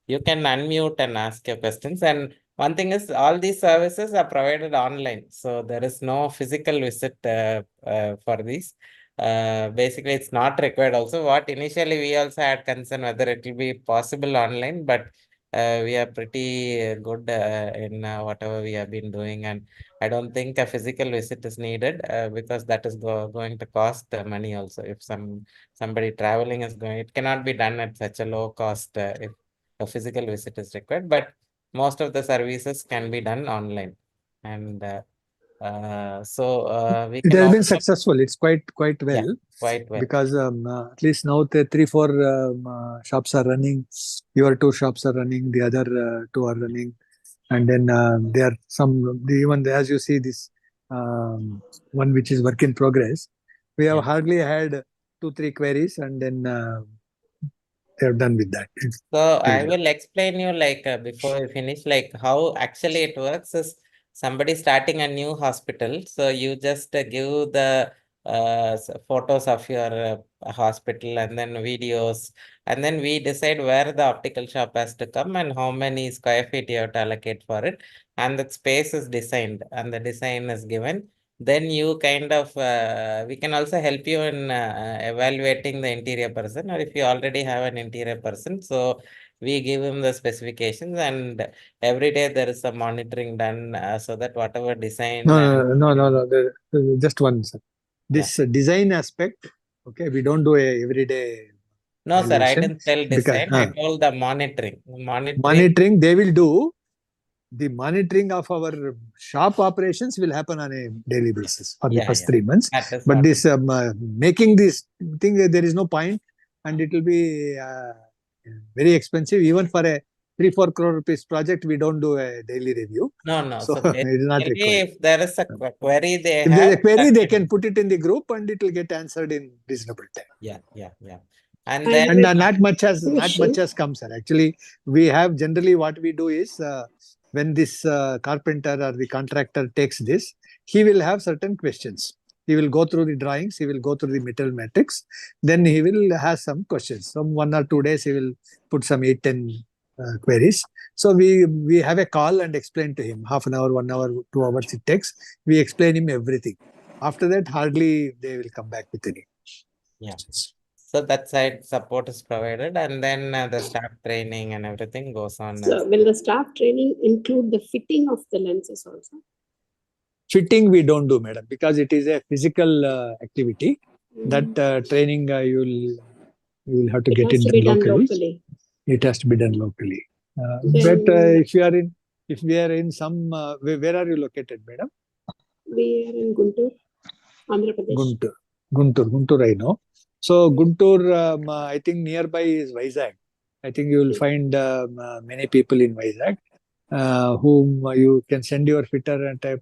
You can unmute and ask your questions. And one thing is, all these services are provided online, so there is no physical visit for these. Basically, it's not required. Also, what initially we also had concern whether it will be possible online, but we are pretty good in whatever we have been doing, and I don't think a physical visit is needed because that is going to cost money also. If somebody traveling is going, it cannot be done at such a low cost if a physical visit is required, but most of the services can be done online. And we It can has been also, successful. It's quite yeah, well quite well. because at least now the 3-4 shops are running. Your 2 shops are running. The other 2 are running, and then there are some even as you see this one which is work in progress. We have Yeah. hardly had 2-3 queries, and then they are done with that. So I will explain you like before we finish, like how actually it works is somebody starting a new hospital. So you just give the photos of your hospital and then videos, and then we decide where the optical shop has to come and how many square feet you have to allocate for it, and the space is designed and the design is given. Then you kind of we can also help you in evaluating the interior person, or if you already have an interior person, so we give him the specifications, and every day there is a monitoring done so that whatever design. No. Just one, sir. Yeah. This design aspect, okay, we don't do a everyday No, sir, I evaluation didn't tell because design. I told the monitoring. monitoring they will do. The monitoring of our shop operations will happen on a daily basis for the first 3 months. That is But what. this making this thing, there is no point, and it will be very expensive. Even for a 3-4 crore rupees project, we don't do a daily review. No. So So it is not basically, required. if there is a query they If there's have, a query, that they can put it in the group, and it will get answered in reasonable time. Yeah. And then And not much has come, sir. Actually, we have generally what we do is when this carpenter or the contractor takes this, he will have certain questions. He will go through the drawings, he will go through the metal matrix, then he will have some questions. Some 1 or 2 days, he will put some 8-10 queries. So we have a call and explain to him. Half an hour, 1 hour, 2 hours it takes. We explain him everything. After that, hardly they will come back with any questions. So that side support is provided, and then the staff training and everything goes on. So will the staff training include the fitting of the lenses also? Fitting we don't do, madam, because it is a physical activity. That training you will have to get it done locally. It has to be done locally. But if we are in some, where are you located, madam? We are in Guntur, Andhra Pradesh. Guntur, I know. So Guntur, I think nearby is Vizag. I think you will find many people in Vizag whom you can send your fitter and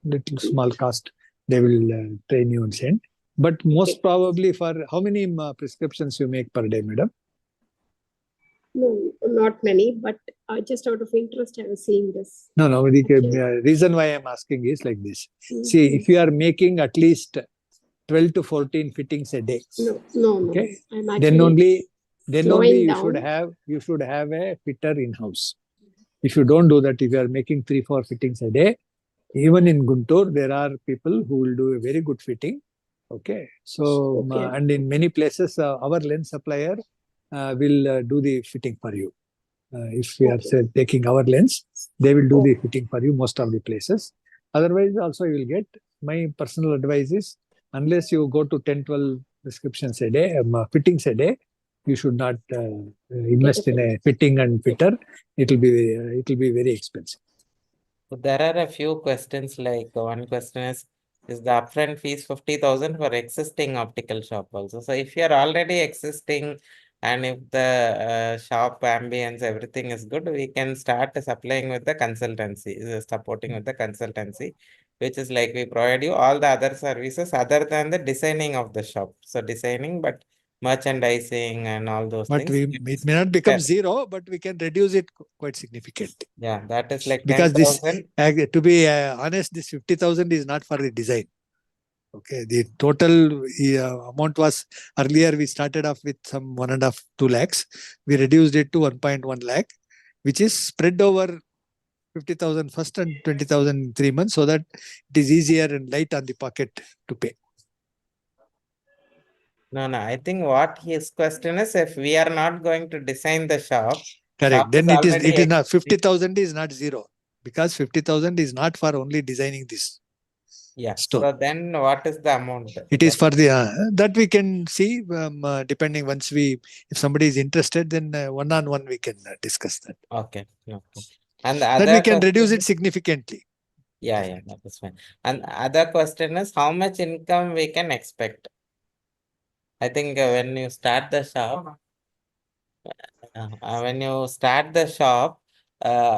little small cost, they will train you and send. But most Okay. probably for how many prescriptions you make per day, madam? No, not many, but just out of interest, I was seeing this. No, the Okay. reason why I'm asking is like this. Mhm. See, if you are making at least 12 to 14 fittings a day, No. okay, I'm then actually only slowing you should have a fitter in house. If you don't do that, if you are making 3-4 fittings a day, even in Guntur, there are people who will do a very good fitting. Okay, so Okay. and in many places, our lens supplier will do the fitting for you. If we are Okay. taking our lens, they will do the Oh. fitting for you most of the places. Otherwise, also you will get. My personal advice is, unless you go to 10-12 prescriptions a day, fittings a day, you should not invest in a fitting and fitter. It will be very expensive. So there are a few questions, like one question is the upfront fees 50,000 for existing optical shop also? So if you are already existing and if the shop ambience, everything is good, we can start supplying with the consultancy, supporting with the consultancy, which is like we provide you all the other services other than the designing of the shop. So designing, but merchandising and all those But things. it may not become zero, but we can reduce it quite significantly. Yeah, that is like Because this, 10,000. to be honest, this 50,000 is not for the design. Okay, the total amount was, earlier we started off with some 1.5, 2 lakhs. We reduced it to 1.1 lakh, which is spread over 50,000 first and 20,000 in 3 months, so that it is easier and light on the pocket to pay. No, I think what his question is, if we are not going to design the shop Correct. Then is it is not, existing. 50,000 is not zero, because 50,000 is not for only designing this Yeah. store. So then what is the amount? It is for the that we can see, depending, once if somebody is interested, then one-on-one we can discuss that. Okay. And the Then we other can reduce it question, significantly. yeah, that is fine. And the other question is, how much income we can expect? I think when you start the shop,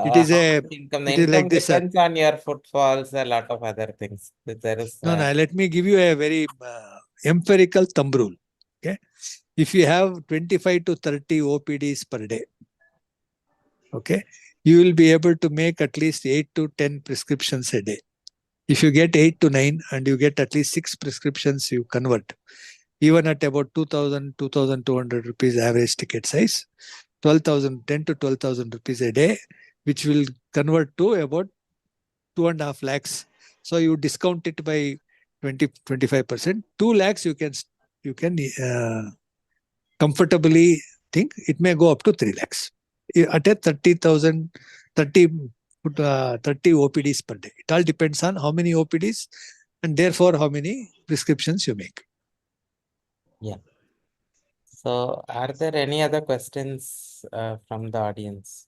It is how much income? The it is income like this, sir. depends on your footfalls, a lot of other things. There is No, let me give you a very empirical thumb rule. Okay, if you have 25 to 30 OPDs per day, okay, you will be able to make at least 8 to 10 prescriptions a day. If you get 8 to 9 and you get at least 6 prescriptions, you convert. Even at about 2,000, 2,200 rupees average ticket size, 10 to 12,000 rupees a day, which will convert to about 2.5 lakhs. So you discount it by 20-25%. 2 lakhs you can comfortably think it may go up to 3 lakhs at a 30,000, 30 OPDs per day. It all depends on how many OPDs and therefore how many prescriptions you make. Yeah. So are there any other questions from the audience?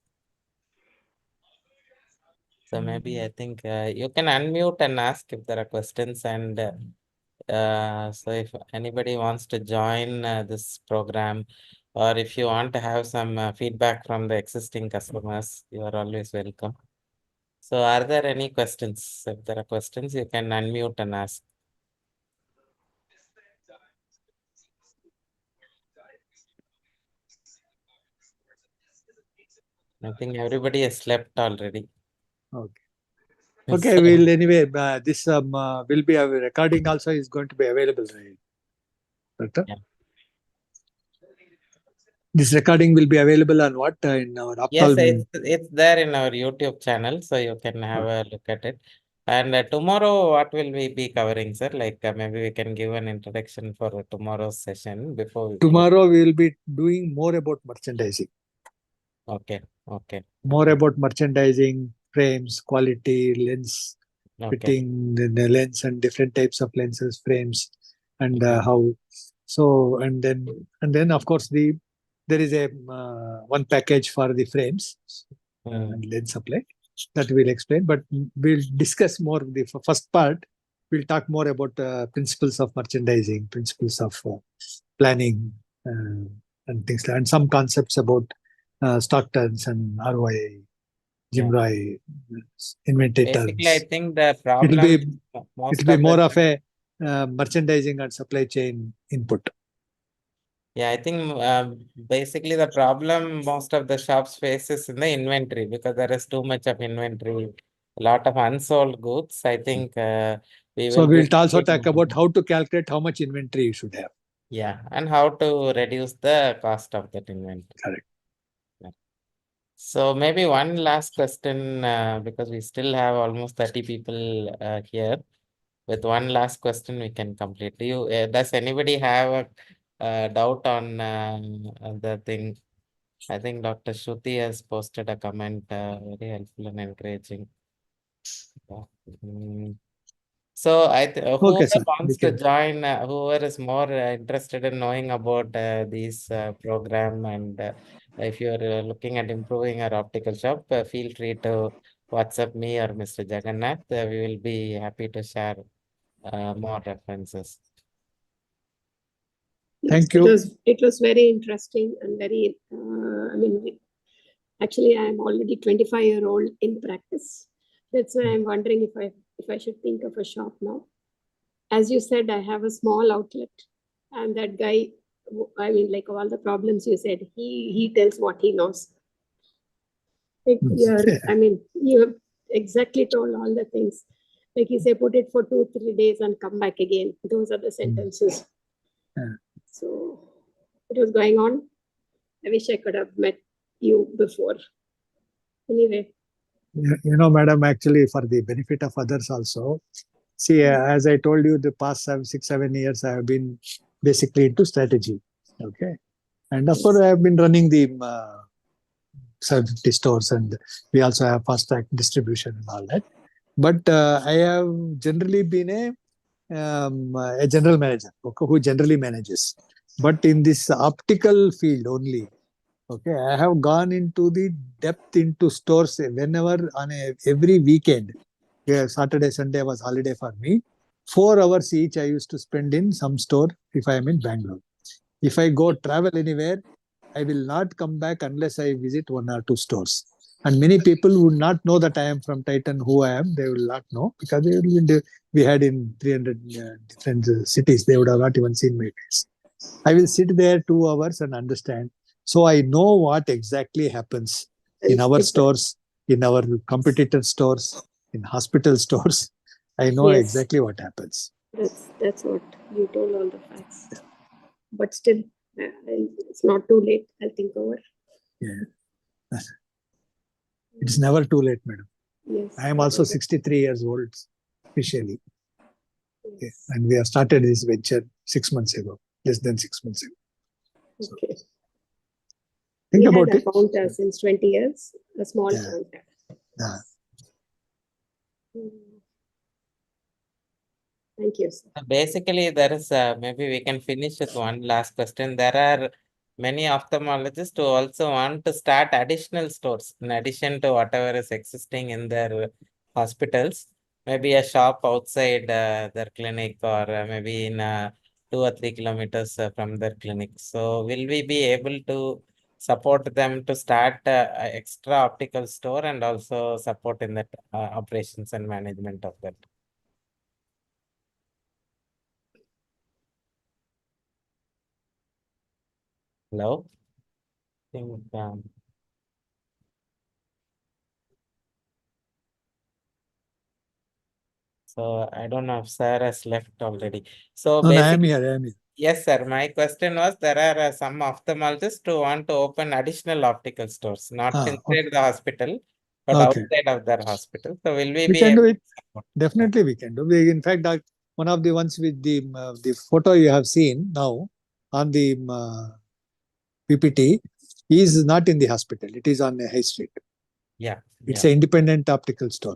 So maybe I think you can unmute and ask if there are questions, and so if anybody wants to join this program, or if you want to have some feedback from the existing customers, you are always welcome. So are there any questions? If there are questions, you can unmute and ask. I think everybody has slept already. Okay. Okay, So, we'll anyway, this will be a recording also is going to be available, right? Doctor? yeah. This recording will be available on what? In our Yes, Ophthall. it's there in our YouTube channel, so you can have a look at it. And tomorrow, what will we be covering, sir? Like maybe we can give an introduction for tomorrow's session before we close. Tomorrow we will be doing more about merchandising. Okay. More about merchandising, frames, quality, lens fitting, the lens and different types of lenses, frames, and how. So and then of course there is a one package for the frames and lens supply that we'll explain. But we'll discuss more the first part. We'll talk more about principles of merchandising, principles of planning, and things like, and some concepts about stock turns and ROI, Jimroy invented Basically, I terms. think the It'll problem be most it'll be of more the of a merchandising and supply chain input. Yeah, I think basically the problem most of the shops faces in the inventory because there is too much of inventory, a lot of unsold goods. I think we So will be we'll also talk looking- about how to calculate how much inventory you should have. yeah, and how to reduce the cost of that inventory. Correct. So maybe one last question because we still have almost 30 people here. With one last question, we can complete. Does anybody have a doubt on the thing? I think Dr. Shruti has posted a comment, very helpful and encouraging. Mm. So whoever Okay, sir. wants to join, whoever is more interested in knowing about these program, and if you're looking at improving our optical shop, feel free to WhatsApp me or Mr. Jagannath. We will be happy to share more references. Thank It you. was very interesting and very, actually, I'm already 25-year-old in practice. That's why I'm wondering if I should think of a shop now. As you said, I have a small outlet, and that guy, like all the problems you said, he tells what he knows. Like you have exactly told all the things. Like you say, put it for 2-3 days and come back again. Those are the sentences. Yeah. So it was going on. I wish I could have met you before. Anyway. You know, madam, actually, for the benefit of others also, see, as I told you, the past 6-7 years, I have been basically into strategy. Okay. And of course, I have been running the 750 stores, and we also have fast track distribution and all that. But I have generally been a general manager, okay, who generally manages. But in this optical field only, okay, I have gone into the depth into stores whenever on every weekend. Yeah, Saturday, Sunday was holiday for me. 4 hours each I used to spend in some store if I am in Bangalore. If I go travel anywhere, I will not come back unless I visit 1 or 2 stores. And many people would not know that I am from Titan, who I am. They will not know because we had in 300 different cities. They would have not even seen my face. I will sit there 2 hours and understand. So I know what exactly happens in our stores, in our competitor stores, in hospital stores. I know exactly what happens. That's what you told, all the facts. But still, it's not too late. I'll think over. Yeah. It's never too late, madam. Yes. I am also 63 years old officially. Okay. And we have started this venture 6 months ago, less than 6 months ago. So, okay. think we about had it. a counter since 20 years, a small counter. Yeah. Thank you, sir. Basically, there is maybe we can finish with one last question. There are many ophthalmologists who also want to start additional stores in addition to whatever is existing in their hospitals. Maybe a shop outside their clinic, or maybe in 2 or 3 kilometers from their clinic. So will we be able to support them to start a extra optical store and also support in that operations and management of that? Hello? I think, so I don't know if Sarah has left already. So No, I am basically, here. I am here. yes, sir. My question was, there are some ophthalmologists who want to open additional optical stores, not inside the hospital, but outside of their hospital. So will we We be can do able it. to support? Definitely, we can do. In fact, one of the ones with the photo you have seen now on the PPT is not in the hospital. It is on a high street. Yeah. It's an independent optical store.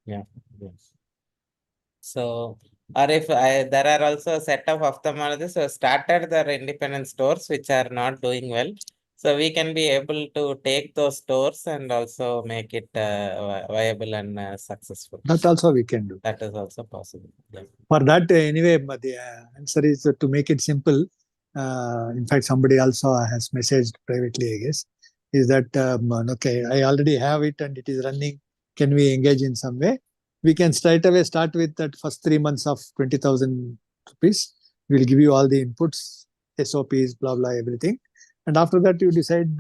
Yeah. Yes. So, or if there are also a set of ophthalmologists who started their independent stores which are not doing well. So we can be able to take those stores and also make it viable and successful. That also we can do. That is also possible. Yeah. For that, anyway, the answer is to make it simple. In fact, somebody also has messaged privately, I guess. is that, okay, I already have it and it is running. Can we engage in some way? We can straight away start with that first 3 months of 20,000 rupees. We'll give you all the inputs, SOPs, blah, blah, everything. And after that, you decide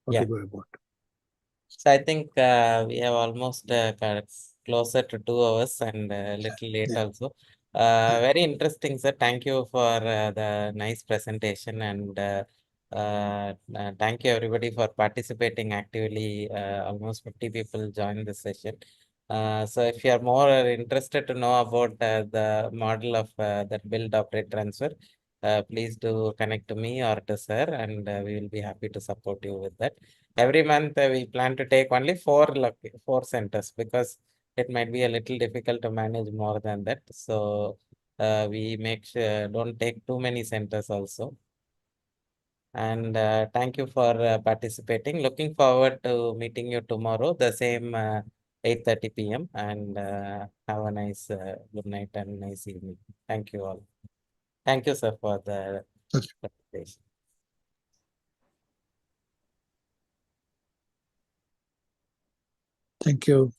what Yeah. to go about. So I think we have almost closer to 2 hours and a little late Yeah. also. Very interesting, sir. Thank you for the nice presentation, and thank you everybody for participating actively. Almost 50 people joined this session. So if you are more interested to know about the model of that build, operate, transfer, please do connect to me or to sir, and we will be happy to support you with that. Every month we plan to take only four centers, because it might be a little difficult to manage more than that. So we make sure don't take too many centers also. And thank you for participating. Looking forward to meeting you tomorrow, the same 8:30 p.m. And have a nice good night and nice evening. Thank you all. Thank you, sir, for the presentation. Thank you.